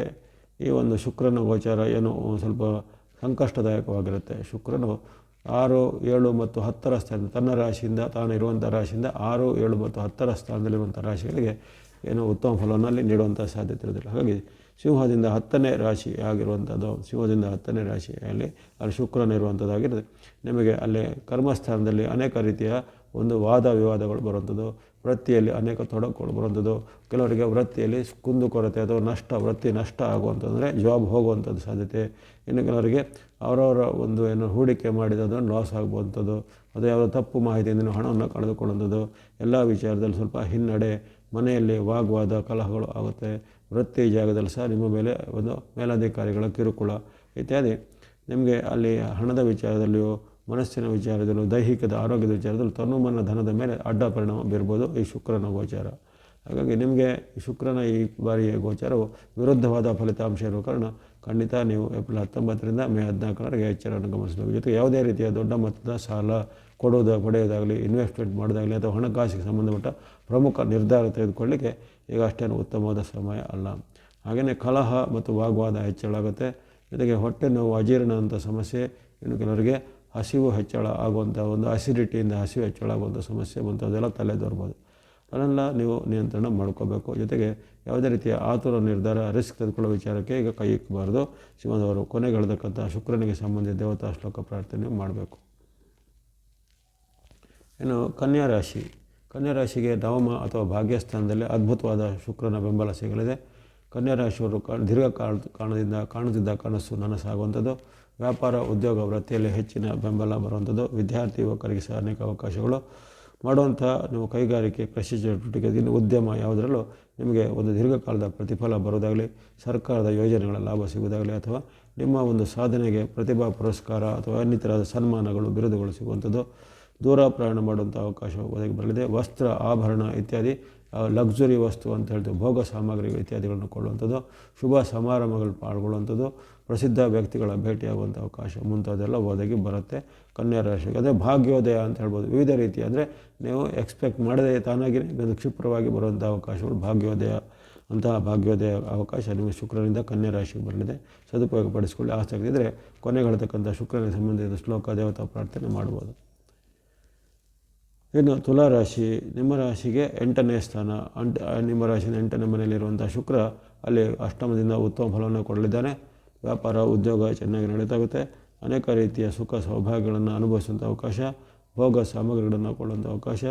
ಈ ಒಂದು ಶುಕ್ರನ ಗೋಚಾರ ಏನು ಸ್ವಲ್ಪ ಸಂಕಷ್ಟದಾಯಕವಾಗಿರುತ್ತೆ. ಶುಕ್ರನು 6, 7 ಮತ್ತು 10ರ ಸ್ಥಾನ, ತನ್ನ ರಾಶಿಯಿಂದ ತಾನು ಇರುವಂಥ ರಾಶಿಯಿಂದ 6, 7 ಮತ್ತು 10ರ ಸ್ಥಾನದಲ್ಲಿರುವಂಥ ರಾಶಿಗಳಿಗೆ ಏನು ಉತ್ತಮ ಫಲವನ್ನು ಅಲ್ಲಿ ನೀಡುವಂಥ ಸಾಧ್ಯತೆ ಇರೋದಿಲ್ಲ. ಹಾಗಾಗಿ ಸಿಂಹದಿಂದ 10ನೇ ರಾಶಿ ಆಗಿರುವಂಥದ್ದು, ಸಿಂಹದಿಂದ 10ನೇ ರಾಶಿಯಲ್ಲಿ ಅಲ್ಲಿ ಶುಕ್ರನ ಇರುವಂಥದ್ದಾಗಿರುತ್ತೆ. ನಿಮಗೆ ಅಲ್ಲಿ ಕರ್ಮಸ್ಥಾನದಲ್ಲಿ ಅನೇಕ ರೀತಿಯ ಒಂದು ವಾದ ವಿವಾದಗಳು ಬರುವಂಥದ್ದು, ವೃತ್ತಿಯಲ್ಲಿ ಅನೇಕ ತೊಡಕುಗಳು ಬರುವಂಥದ್ದು, ಕೆಲವರಿಗೆ ವೃತ್ತಿಯಲ್ಲಿ ಕುಂದುಕೊರತೆ ಅಥವಾ ವೃತ್ತಿ ನಷ್ಟ ಆಗುವಂಥದ್ದು, ಜಾಬ್ ಹೋಗುವಂಥದ್ದು ಸಾಧ್ಯತೆ. ಇನ್ನು ಕೆಲವರಿಗೆ ಅವರವರ ಒಂದು ಏನು ಹೂಡಿಕೆ ಮಾಡಿದದನ್ನು ಲಾಸ್ ಆಗುವಂಥದ್ದು, ಅದು ಯಾವುದೋ ತಪ್ಪು ಮಾಹಿತಿಯಿಂದ ಹಣವನ್ನು ಕಳೆದುಕೊಳ್ಳುವಂಥದ್ದು, ಎಲ್ಲ ವಿಚಾರದಲ್ಲಿ ಸ್ವಲ್ಪ ಹಿನ್ನಡೆ, ಮನೆಯಲ್ಲಿ ವಾಗ್ವಾದ, ಕಲಹಗಳು ಆಗುತ್ತೆ. ವೃತ್ತಿ ಜಾಗದಲ್ಲಿ ಸಹ ನಿಮ್ಮ ಮೇಲೆ ಒಂದು ಮೇಲಧಿಕಾರಿಗಳ ಕಿರುಕುಳ ಇತ್ಯಾದಿ. ನಿಮಗೆ ಅಲ್ಲಿ ಹಣದ ವಿಚಾರದಲ್ಲಿಯೂ, ಮನಸ್ಸಿನ ವಿಚಾರದಲ್ಲೂ, ದೈಹಿಕದ ಆರೋಗ್ಯದ ವಿಚಾರದಲ್ಲೂ ತನುಮನ ಧನದ ಮೇಲೆ ಅಡ್ಡ ಪರಿಣಾಮ ಬೀರ್ಬೋದು ಈ ಶುಕ್ರನ ಗೋಚಾರ. ಹಾಗಾಗಿ ನಿಮಗೆ ಶುಕ್ರನ ಈ ಬಾರಿಯ ಗೋಚಾರವು ವಿರುದ್ಧವಾದ ಫಲಿತಾಂಶ ಇರುವ ಕಾರಣ ಖಂಡಿತ ನೀವು ಏಪ್ರಿಲ್ 19ರಿಂದ ಮೇ 14ರವರೆಗೆ ಎಚ್ಚರವನ್ನು ಗಮನಿಸಬೇಕು. ಜೊತೆಗೆ ಯಾವುದೇ ರೀತಿಯ ದೊಡ್ಡ ಮೊತ್ತದ ಸಾಲ ಪಡೆಯೋದಾಗಲಿ, ಇನ್ವೆಸ್ಟ್ಮೆಂಟ್ ಮಾಡೋದಾಗಲಿ ಅಥವಾ ಹಣಕಾಸಿಗೆ ಸಂಬಂಧಪಟ್ಟ ಪ್ರಮುಖ ನಿರ್ಧಾರ ತೆಗೆದುಕೊಳ್ಳಿಕ್ಕೆ ಈಗ ಅಷ್ಟೇನು ಉತ್ತಮವಾದ ಸಮಯ ಅಲ್ಲ. ಹಾಗೆಯೇ ಕಲಹ ಮತ್ತು ವಾಗ್ವಾದ ಹೆಚ್ಚಳಾಗುತ್ತೆ. ಜೊತೆಗೆ ಹೊಟ್ಟೆ ನೋವು, ಅಜೀರ್ಣ ಅಂತ ಸಮಸ್ಯೆ, ಇನ್ನು ಕೆಲವರಿಗೆ ಹಸಿವು ಹೆಚ್ಚಳ ಆಗುವಂಥ ಒಂದು ಅಸಿಡಿಟಿಯಿಂದ ಹಸಿವು ಹೆಚ್ಚಳ ಆಗುವಂಥ ಸಮಸ್ಯೆ ಮುಂತಾದೆಲ್ಲ ತಲೆದೋರ್ಬೋದು. ಅದನ್ನೆಲ್ಲ ನೀವು ನಿಯಂತ್ರಣ ಮಾಡ್ಕೋಬೇಕು. ಜೊತೆಗೆ ಯಾವುದೇ ರೀತಿಯ ಆತುರ ನಿರ್ಧಾರ, ರಿಸ್ಕ್ ತೆಗೆದುಕೊಳ್ಳೋ ವಿಚಾರಕ್ಕೆ ಈಗ ಕೈ ಇಕ್ಕಬಾರ್ದು. ಸಿಂಹದವರು ಕೊನೆಗೆಳೆದಕ್ಕಂಥ ಶುಕ್ರನಿಗೆ ಸಂಬಂಧಿತ ದೇವತಾ ಶ್ಲೋಕ ಪ್ರಾರ್ಥನೆ ಮಾಡಬೇಕು. ಇನ್ನು ಕನ್ಯಾ ರಾಶಿಗೆ ನವಮ ಅಥವಾ ಭಾಗ್ಯಸ್ಥಾನದಲ್ಲಿ ಅದ್ಭುತವಾದ ಶುಕ್ರನ ಬೆಂಬಲ ಸಿಗಲಿದೆ. ಕನ್ಯಾ ರಾಶಿಯವರು ಕಾಣುತ್ತಿದ್ದ ಕನಸು ನನಸಾಗುವಂಥದ್ದು, ವ್ಯಾಪಾರ, ಉದ್ಯೋಗ, ವೃತ್ತಿಯಲ್ಲಿ ಹೆಚ್ಚಿನ ಬೆಂಬಲ ಬರುವಂಥದ್ದು, ವಿದ್ಯಾರ್ಥಿ ಯುವಕರಿಗೆ ಸಹ ಅನೇಕ ಅವಕಾಶಗಳು ಮಾಡುವಂಥ ನೀವು ಕೈಗಾರಿಕೆ, ಕೃಷಿ ಚಟುವಟಿಕೆ, ಉದ್ಯಮ ಯಾವುದರಲ್ಲೂ ನಿಮಗೆ ಒಂದು ದೀರ್ಘಕಾಲದ ಪ್ರತಿಫಲ ಬರೋದಾಗಲಿ, ಸರ್ಕಾರದ ಯೋಜನೆಗಳ ಲಾಭ ಸಿಗುವುದಾಗಲಿ, ಅಥವಾ ನಿಮ್ಮ ಒಂದು ಸಾಧನೆಗೆ ಪ್ರತಿಭಾ ಪುರಸ್ಕಾರ ಅಥವಾ ಇನ್ನಿತರದ ಸನ್ಮಾನಗಳು, ಬಿರುದುಗಳು ಸಿಗುವಂಥದ್ದು, ದೂರ ಪ್ರಯಾಣ ಮಾಡುವಂಥ ಅವಕಾಶ ಒದಗಿ ಬರಲಿದೆ. ವಸ್ತ್ರ, ಆಭರಣ ಇತ್ಯಾದಿ ಲಕ್ಸುರಿ ವಸ್ತು ಅಂತ ಹೇಳ್ತೀವಿ, ಭೋಗ ಸಾಮಗ್ರಿಗಳು ಇತ್ಯಾದಿಗಳನ್ನು ಕೊಳ್ಳುವಂಥದ್ದು, ಶುಭ ಸಮಾರಂಭಗಳು ಪಾಲ್ಗೊಳ್ಳುವಂಥದ್ದು, ಪ್ರಸಿದ್ಧ ವ್ಯಕ್ತಿಗಳ ಭೇಟಿಯಾಗುವಂಥ ಅವಕಾಶ ಮುಂತಾದೆಲ್ಲ ಒದಗಿ ಬರುತ್ತೆ ಕನ್ಯಾ ರಾಶಿಗೆ. ಅದೇ ಭಾಗ್ಯೋದಯ ಅಂತ ಹೇಳ್ಬೋದು. ವಿವಿಧ ರೀತಿ ಅಂದರೆ ನೀವು ಎಕ್ಸ್ಪೆಕ್ಟ್ ಮಾಡದೆ ತಾನಾಗಿ ಕ್ಷಿಪ್ರವಾಗಿ ಬರುವಂಥ ಅವಕಾಶಗಳು ಭಾಗ್ಯೋದಯ ಅವಕಾಶ ನಿಮಗೆ ಶುಕ್ರನಿಂದ ಕನ್ಯಾ ರಾಶಿಗೆ ಬರಲಿದೆ. ಸದುಪಯೋಗಪಡಿಸಿಕೊಳ್ಳಿ. ಆಸಕ್ತಿ ಇದ್ದರೆ ಕೊನೆಗೆಳೆತಕ್ಕಂಥ ಶುಕ್ರನಿಗೆ ಸಂಬಂಧಿಸಿದ ಶ್ಲೋಕ, ದೇವತಾ ಪ್ರಾರ್ಥನೆ ಮಾಡ್ಬೋದು. ಇನ್ನು ತುಲಾರಾಶಿ, ನಿಮ್ಮ ರಾಶಿಗೆ 8ನೇ ಸ್ಥಾನ, ನಿಮ್ಮ ರಾಶಿಯ 8ನೇ ಮನೆಯಲ್ಲಿರುವಂಥ ಶುಕ್ರ ಅಲ್ಲಿ ಅಷ್ಟಮದಿಂದ ಉತ್ತಮ ಫಲವನ್ನು ಕೊಡಲಿದ್ದಾನೆ. ವ್ಯಾಪಾರ, ಉದ್ಯೋಗ ಚೆನ್ನಾಗಿ ನಡೀತಾಗುತ್ತೆ. ಅನೇಕ ರೀತಿಯ ಸುಖ ಸೌಭಾಗ್ಯಗಳನ್ನು ಅನುಭವಿಸುವಂಥ ಅವಕಾಶ, ಭೋಗ ಸಾಮಗ್ರಿಗಳನ್ನು ಕೊಳ್ಳುವಂಥ ಅವಕಾಶ,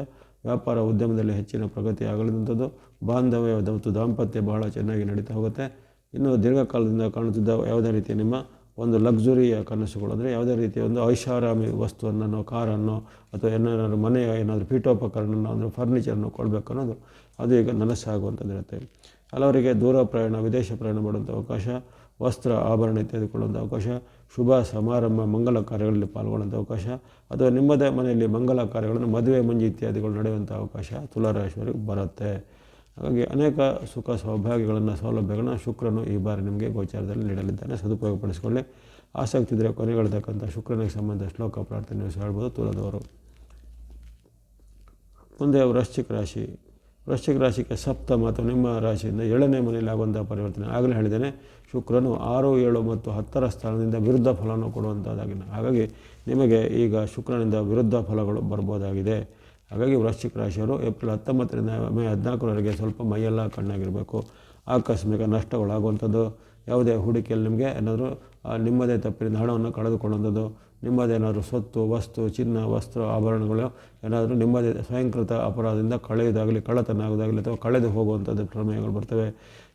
ವ್ಯಾಪಾರ ಉದ್ಯಮದಲ್ಲಿ ಹೆಚ್ಚಿನ ಪ್ರಗತಿ ಆಗಲಿದಂಥದ್ದು, ಬಾಂಧವ್ಯ ಮತ್ತು ದಾಂಪತ್ಯ ಬಹಳ ಚೆನ್ನಾಗಿ ನಡೀತಾ ಹೋಗುತ್ತೆ. ಇನ್ನು ದೀರ್ಘಕಾಲದಿಂದ ಕಾಣುತ್ತಿದ್ದ ಯಾವುದೇ ರೀತಿಯ ನಿಮ್ಮ ಒಂದು ಲಕ್ಸುರಿಯ ಕನಸುಗಳು, ಅಂದರೆ ಯಾವುದೇ ರೀತಿಯ ಒಂದು ಐಷಾರಾಮಿ ವಸ್ತುವನ್ನು, ಕಾರನ್ನು ಅಥವಾ ಏನಾದರೂ ಮನೆಯ ಏನಾದರೂ ಪೀಠೋಪಕರಣವನ್ನು ಅಂದರೆ ಫರ್ನಿಚರನ್ನು ಕೊಡಬೇಕು ಅನ್ನೋದು ಅದು ಈಗ ನನಸಾಗುವಂಥದ್ದಿರುತ್ತೆ. ಹಲವರಿಗೆ ದೂರ ಪ್ರಯಾಣ, ವಿದೇಶ ಪ್ರಯಾಣ ಮಾಡುವಂಥ ಅವಕಾಶ, ವಸ್ತ್ರ, ಆಭರಣ ಇತ್ಯಾದಿ ಕೊಳ್ಳುವಂಥ ಅವಕಾಶ, ಶುಭ ಸಮಾರಂಭ, ಮಂಗಲ ಕಾರ್ಯಗಳಲ್ಲಿ ಪಾಲ್ಗೊಳ್ಳುವಂಥ ಅವಕಾಶ, ಅಥವಾ ನಿಮ್ಮದೇ ಮನೆಯಲ್ಲಿ ಮಂಗಲ ಕಾರ್ಯಗಳನ್ನು, ಮದುವೆ ಮುಂಜಿ ಇತ್ಯಾದಿಗಳು ನಡೆಯುವಂಥ ಅವಕಾಶ ತುಲಾರಾಶಿಯವರಿಗೆ ಬರುತ್ತೆ. ಹಾಗಾಗಿ ಅನೇಕ ಸುಖ ಸೌಭಾಗ್ಯಗಳನ್ನು, ಸೌಲಭ್ಯಗಳನ್ನು ಶುಕ್ರನು ಈ ಬಾರಿ ನಿಮಗೆ ಗೋಚಾರದಲ್ಲಿ ನೀಡಲಿದ್ದಾನೆ. ಸದುಪಯೋಗಪಡಿಸಿಕೊಳ್ಳಿ. ಆಸಕ್ತಿ ಇದ್ದರೆ ಕೊನೆಗೆಳೆತಕ್ಕಂಥ ಶುಕ್ರನಿಗೆ ಸಂಬಂಧ ಶ್ಲೋಕ ಪ್ರಾರ್ಥನೆ ಹೇಳ್ಬೋದು ತುಲದವರು. ಮುಂದೆ ವೃಶ್ಚಿಕ ರಾಶಿಗೆ ಸಪ್ತಮ ಅಥವಾ ನಿಮ್ಮ ರಾಶಿಯಿಂದ 7ನೇ ಮನೆಯಲ್ಲಿ ಆಗುವಂಥ ಪರಿವರ್ತನೆ. ಆಗಲೇ ಹೇಳಿದ್ದೇನೆ, ಶುಕ್ರನು 6, 7 ಮತ್ತು 10ರ ಸ್ಥಾನದಿಂದ ವಿರುದ್ಧ ಫಲವನ್ನು ಕೊಡುವಂಥದ್ದಾಗಿದೆ. ಹಾಗಾಗಿ ನಿಮಗೆ ಈಗ ಶುಕ್ರನಿಂದ ವಿರುದ್ಧ ಫಲಗಳು ಬರ್ಬೋದಾಗಿದೆ. ಹಾಗಾಗಿ ವೃಶ್ಚಿಕ ರಾಶಿಯವರು ಏಪ್ರಿಲ್ 19ರಿಂದ ಮೇ 14ರವರೆಗೆ ಸ್ವಲ್ಪ ಮೈಯೆಲ್ಲ ಕಣ್ಣಾಗಿರಬೇಕು. ಆಕಸ್ಮಿಕ ನಷ್ಟಗಳಾಗುವಂಥದ್ದು, ಯಾವುದೇ ಹೂಡಿಕೆಯಲ್ಲಿ ನಿಮಗೆ ಏನಾದರೂ ನಿಮ್ಮದೇ ತಪ್ಪಿನಿಂದ ಹಣವನ್ನು ಕಳೆದುಕೊಳ್ಳುವಂಥದ್ದು, ನಿಮ್ಮದೇನಾದರೂ ಸ್ವತ್ತು, ವಸ್ತು, ಚಿನ್ನ, ವಸ್ತ್ರ, ಆಭರಣಗಳು ಏನಾದರೂ ನಿಮ್ಮದೇ ಸ್ವಯಂಕೃತ ಅಪರಾಧದಿಂದ ಕಳೆಯೋದಾಗಲಿ, ಕಳ್ಳತನ ಆಗೋದಾಗಲಿ ಅಥವಾ ಕಳೆದು ಹೋಗುವಂಥದ್ದು ಪ್ರಮೇಯಗಳು ಬರ್ತವೆ.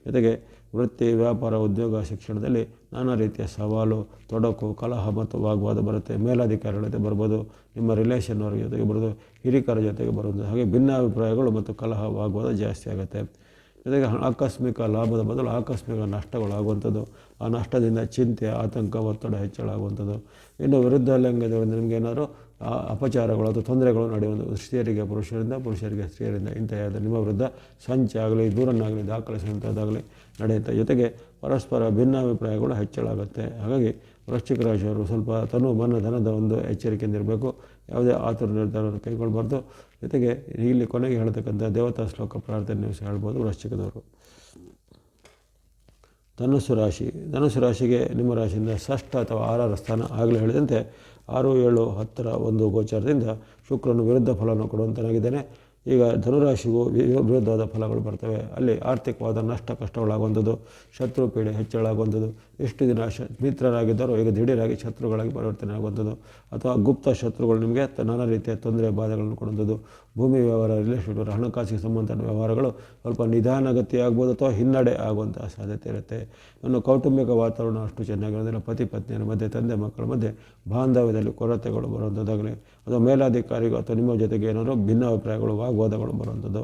ಜೊತೆಗೆ ವೃತ್ತಿ, ವ್ಯಾಪಾರ, ಉದ್ಯೋಗ, ಶಿಕ್ಷಣದಲ್ಲಿ ನಾನಾ ರೀತಿಯ ಸವಾಲು, ತೊಡಕು, ಕಲಹ ಮತ್ತು ವಾಗ್ವಾದ ಬರುತ್ತೆ. ಮೇಲಾಧಿಕಾರಿಗಳ ಜೊತೆ ಬರ್ಬೋದು, ನಿಮ್ಮ ರಿಲೇಷನ್ ಅವ್ರ ಜೊತೆಗೆ ಬರೋದು, ಹಿರಿಕರ ಜೊತೆಗೆ ಬರೋದು, ಹಾಗೆ ಭಿನ್ನಾಭಿಪ್ರಾಯಗಳು ಮತ್ತು ಕಲಹ ವಾಗ್ವಾದ ಜಾಸ್ತಿ ಆಗುತ್ತೆ. ಜೊತೆಗೆ ಆಕಸ್ಮಿಕ ಲಾಭದ ಬದಲು ಆಕಸ್ಮಿಕ ನಷ್ಟಗಳಾಗುವಂಥದ್ದು, ಆ ನಷ್ಟದಿಂದ ಚಿಂತೆ, ಆತಂಕ, ಒತ್ತಡ ಹೆಚ್ಚಳ ಆಗುವಂಥದ್ದು. ಇನ್ನು ವಿರುದ್ಧ ಲಿಂಗದವರಿಂದ ನಿಮಗೆ ಏನಾದರೂ ಅಪಚಾರಗಳು ಅಥವಾ ತೊಂದರೆಗಳು ನಡೆಯುವಂಥದ್ದು, ಸ್ತ್ರೀಯರಿಗೆ ಪುರುಷರಿಂದ, ಪುರುಷರಿಗೆ ಸ್ತ್ರೀಯರಿಂದ ಇಂಥ ನಿಮ್ಮ ವಿರುದ್ಧ ಸಂಚೆ ಆಗಲಿ, ದೂರನ್ನಾಗಲಿ ದಾಖಲಿಸುವಂಥದ್ದಾಗಲಿ ನಡೆಯುತ್ತೆ. ಜೊತೆಗೆ ಪರಸ್ಪರ ಭಿನ್ನಾಭಿಪ್ರಾಯಗಳು ಹೆಚ್ಚಳ ಆಗುತ್ತೆ. ಹಾಗಾಗಿ ವೃಶ್ಚಿಕ ರಾಶಿಯವರು ಸ್ವಲ್ಪ ಧನದ ಒಂದು ಎಚ್ಚರಿಕೆಯಿಂದ ಇರಬೇಕು. ಯಾವುದೇ ಆತುರ ನಿರ್ಧಾರವನ್ನು ಕೈಗೊಳ್ಳಬಾರ್ದು. ಜೊತೆಗೆ ಇಲ್ಲಿ ಕೊನೆಗೆ ಹೇಳ್ತಕ್ಕಂಥ ದೇವತಾ ಶ್ಲೋಕ ಪ್ರಾರ್ಥನೆ ನೀವು ಸಹ ಹೇಳ್ಬೋದು ವೃಶ್ಚಿಕದವರು. ಧನುಸ್ಸು ರಾಶಿಗೆ ನಿಮ್ಮ ರಾಶಿಯಿಂದ ಷಷ್ಠ ಅಥವಾ 6ರ ಸ್ಥಾನ ಆಗಲೇ ಹೇಳಿದಂತೆ 6, 7, 10ರ ಒಂದು ಗೋಚಾರದಿಂದ ಶುಕ್ರನು ವಿರುದ್ಧ ಫಲವನ್ನು ಕೊಡುವಂತನಾಗಿದ್ದಾನೆ. ಈಗ ಧನುರಾಶಿಗೂ ವಿರುದ್ಧವಾದ ಫಲಗಳು ಬರ್ತವೆ. ಅಲ್ಲಿ ಆರ್ಥಿಕವಾದ ನಷ್ಟ ಕಷ್ಟಗಳಾಗುವಂಥದ್ದು, ಶತ್ರು ಪೀಡೆ ಹೆಚ್ಚಳಾಗುವಂಥದ್ದು, ಎಷ್ಟು ದಿನ ಮಿತ್ರರಾಗಿದ್ದರೂ ಈಗ ದಿಢೀರಾಗಿ ಶತ್ರುಗಳಾಗಿ ಪರಿವರ್ತನೆ ಆಗುವಂಥದ್ದು, ಅಥವಾ ಗುಪ್ತ ಶತ್ರುಗಳು ನಿಮಗೆ ನಾನಾ ರೀತಿಯ ತೊಂದರೆ ಬಾಧೆಗಳನ್ನು ಕೊಡುವಂಥದ್ದು, ಭೂಮಿ ವ್ಯವಹಾರ, ರಿಲೇಷನ್, ಹಣಕಾಸಿಗೆ ಸಂಬಂಧ ವ್ಯವಹಾರಗಳು ಸ್ವಲ್ಪ ನಿಧಾನಗತಿ ಆಗ್ಬೋದು ಅಥವಾ ಹಿನ್ನಡೆ ಆಗುವಂಥ ಸಾಧ್ಯತೆ ಇರುತ್ತೆ. ಇನ್ನು ಕೌಟುಂಬಿಕ ವಾತಾವರಣ ಅಷ್ಟು ಚೆನ್ನಾಗಿರೋದಿಲ್ಲ. ಪತಿ ಪತ್ನಿಯರ ಮಧ್ಯೆ, ತಂದೆ ಮಕ್ಕಳ ಮಧ್ಯೆ ಬಾಂಧವ್ಯದಲ್ಲಿ ಕೊರತೆಗಳು ಬರುವಂಥದ್ದಾಗಲಿ, ಅಥವಾ ಮೇಲಾಧಿಕಾರಿಗಳು ಅಥವಾ ನಿಮ್ಮ ಜೊತೆಗೆ ಏನಾದರೂ ಭಿನ್ನಾಭಿಪ್ರಾಯಗಳು, ವಾಗ್ವಾದಗಳು ಬರುವಂಥದ್ದು.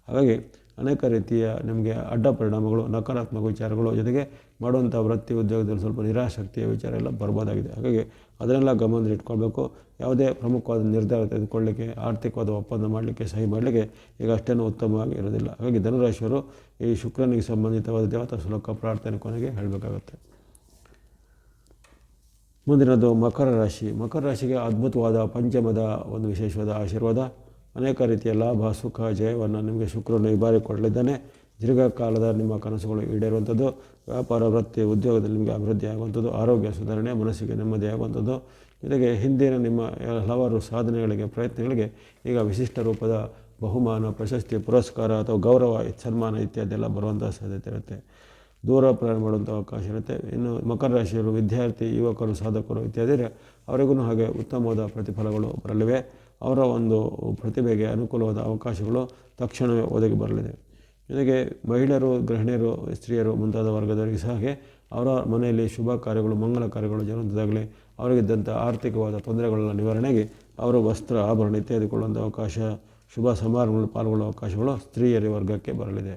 ಹಾಗಾಗಿ ಅನೇಕ ರೀತಿಯ ನಿಮಗೆ ಅಡ್ಡ ಪರಿಣಾಮಗಳು, ನಕಾರಾತ್ಮಕ ವಿಚಾರಗಳು, ಜೊತೆಗೆ ಮಾಡುವಂಥ ವೃತ್ತಿ ಉದ್ಯೋಗದಲ್ಲಿ ಸ್ವಲ್ಪ ನಿರಾಸಕ್ತಿಯ ವಿಚಾರ ಎಲ್ಲ ಬರ್ಬೋದಾಗಿದೆ. ಹಾಗಾಗಿ ಅದನ್ನೆಲ್ಲ ಗಮನದಲ್ಲಿ ಇಟ್ಕೊಳ್ಬೇಕು. ಯಾವುದೇ ಪ್ರಮುಖವಾದ ನಿರ್ಧಾರ ತೆಗೆದುಕೊಳ್ಳಲಿಕ್ಕೆ, ಆರ್ಥಿಕವಾದ ಒಪ್ಪಂದ ಮಾಡಲಿಕ್ಕೆ, ಸಹಿ ಮಾಡಲಿಕ್ಕೆ ಈಗ ಅಷ್ಟೇನೂ ಉತ್ತಮವಾಗಿ ಇರೋದಿಲ್ಲ. ಹಾಗಾಗಿ ಧನುರಾಶಿಯವರು ಈ ಶುಕ್ರನಿಗೆ ಸಂಬಂಧಿತವಾದ ದೇವತಾ ಶ್ಲೋಕ ಪ್ರಾರ್ಥನೆ ಕೊನೆಗೆ ಹೇಳಬೇಕಾಗುತ್ತೆ. ಮುಂದಿನದು ಮಕರ ರಾಶಿಗೆ ಅದ್ಭುತವಾದ ಪಂಚಮದ ಒಂದು ವಿಶೇಷವಾದ ಆಶೀರ್ವಾದ. ಅನೇಕ ರೀತಿಯ ಲಾಭ, ಸುಖ, ಜಯವನ್ನು ನಿಮಗೆ ಶುಕ್ರನು ಈ ಬಾರಿ ಕೊಡಲಿದ್ದಾನೆ. ದೀರ್ಘಕಾಲದ ನಿಮ್ಮ ಕನಸುಗಳು ಈಡೇರುವಂಥದ್ದು, ವ್ಯಾಪಾರ, ವೃತ್ತಿ, ಉದ್ಯೋಗದಲ್ಲಿ ನಿಮಗೆ ಅಭಿವೃದ್ಧಿ ಆಗುವಂಥದ್ದು, ಆರೋಗ್ಯ ಸುಧಾರಣೆ, ಮನಸ್ಸಿಗೆ ನೆಮ್ಮದಿ ಆಗುವಂಥದ್ದು. ಜೊತೆಗೆ ಹಿಂದಿನ ನಿಮ್ಮ ಹಲವಾರು ಸಾಧನೆಗಳಿಗೆ, ಪ್ರಯತ್ನಗಳಿಗೆ ಈಗ ವಿಶಿಷ್ಟ ರೂಪದ ಬಹುಮಾನ, ಪ್ರಶಸ್ತಿ, ಪುರಸ್ಕಾರ ಅಥವಾ ಗೌರವ, ಸನ್ಮಾನ ಇತ್ಯಾದಿ ಎಲ್ಲ ಬರುವಂಥ ಸಾಧ್ಯತೆ ಇರುತ್ತೆ. ದೂರ ಪ್ರಯಾಣ ಮಾಡುವಂಥ ಅವಕಾಶ ಇರುತ್ತೆ. ಇನ್ನು ಮಕರ ರಾಶಿಯವರು ವಿದ್ಯಾರ್ಥಿ, ಯುವಕರು, ಸಾಧಕರು ಇತ್ಯಾದಿ ಅವರಿಗೂ ಹಾಗೆ ಉತ್ತಮವಾದ ಪ್ರತಿಫಲಗಳು ಬರಲಿವೆ. ಅವರ ಒಂದು ಪ್ರತಿಭೆಗೆ ಅನುಕೂಲವಾದ ಅವಕಾಶಗಳು ತಕ್ಷಣವೇ ಒದಗಿ ಬರಲಿದೆ. ಜೊತೆಗೆ ಮಹಿಳೆಯರು, ಗೃಹಿಣಿಯರು, ಸ್ತ್ರೀಯರು ಮುಂತಾದ ವರ್ಗದವರಿಗೆ ಸಹ ಅವರ ಮನೆಯಲ್ಲಿ ಶುಭ ಕಾರ್ಯಗಳು, ಮಂಗಲ ಕಾರ್ಯಗಳು ಜರುಗುವಂಥದ್ದಾಗಲಿ, ಅವರಿಗಿದ್ದಂಥ ಆರ್ಥಿಕವಾದ ತೊಂದರೆಗಳ ನಿವಾರಣೆಗೆ ಅವರು ವಸ್ತ್ರ, ಆಭರಣ ಇತ್ಯಾದಿ ಕೊಳ್ಳುವಂಥ ಅವಕಾಶ, ಶುಭ ಸಮಾರಂಭಗಳಲ್ಲಿ ಪಾಲ್ಗೊಳ್ಳುವ ಅವಕಾಶಗಳು ಸ್ತ್ರೀಯರ ವರ್ಗಕ್ಕೆ ಬರಲಿದೆ.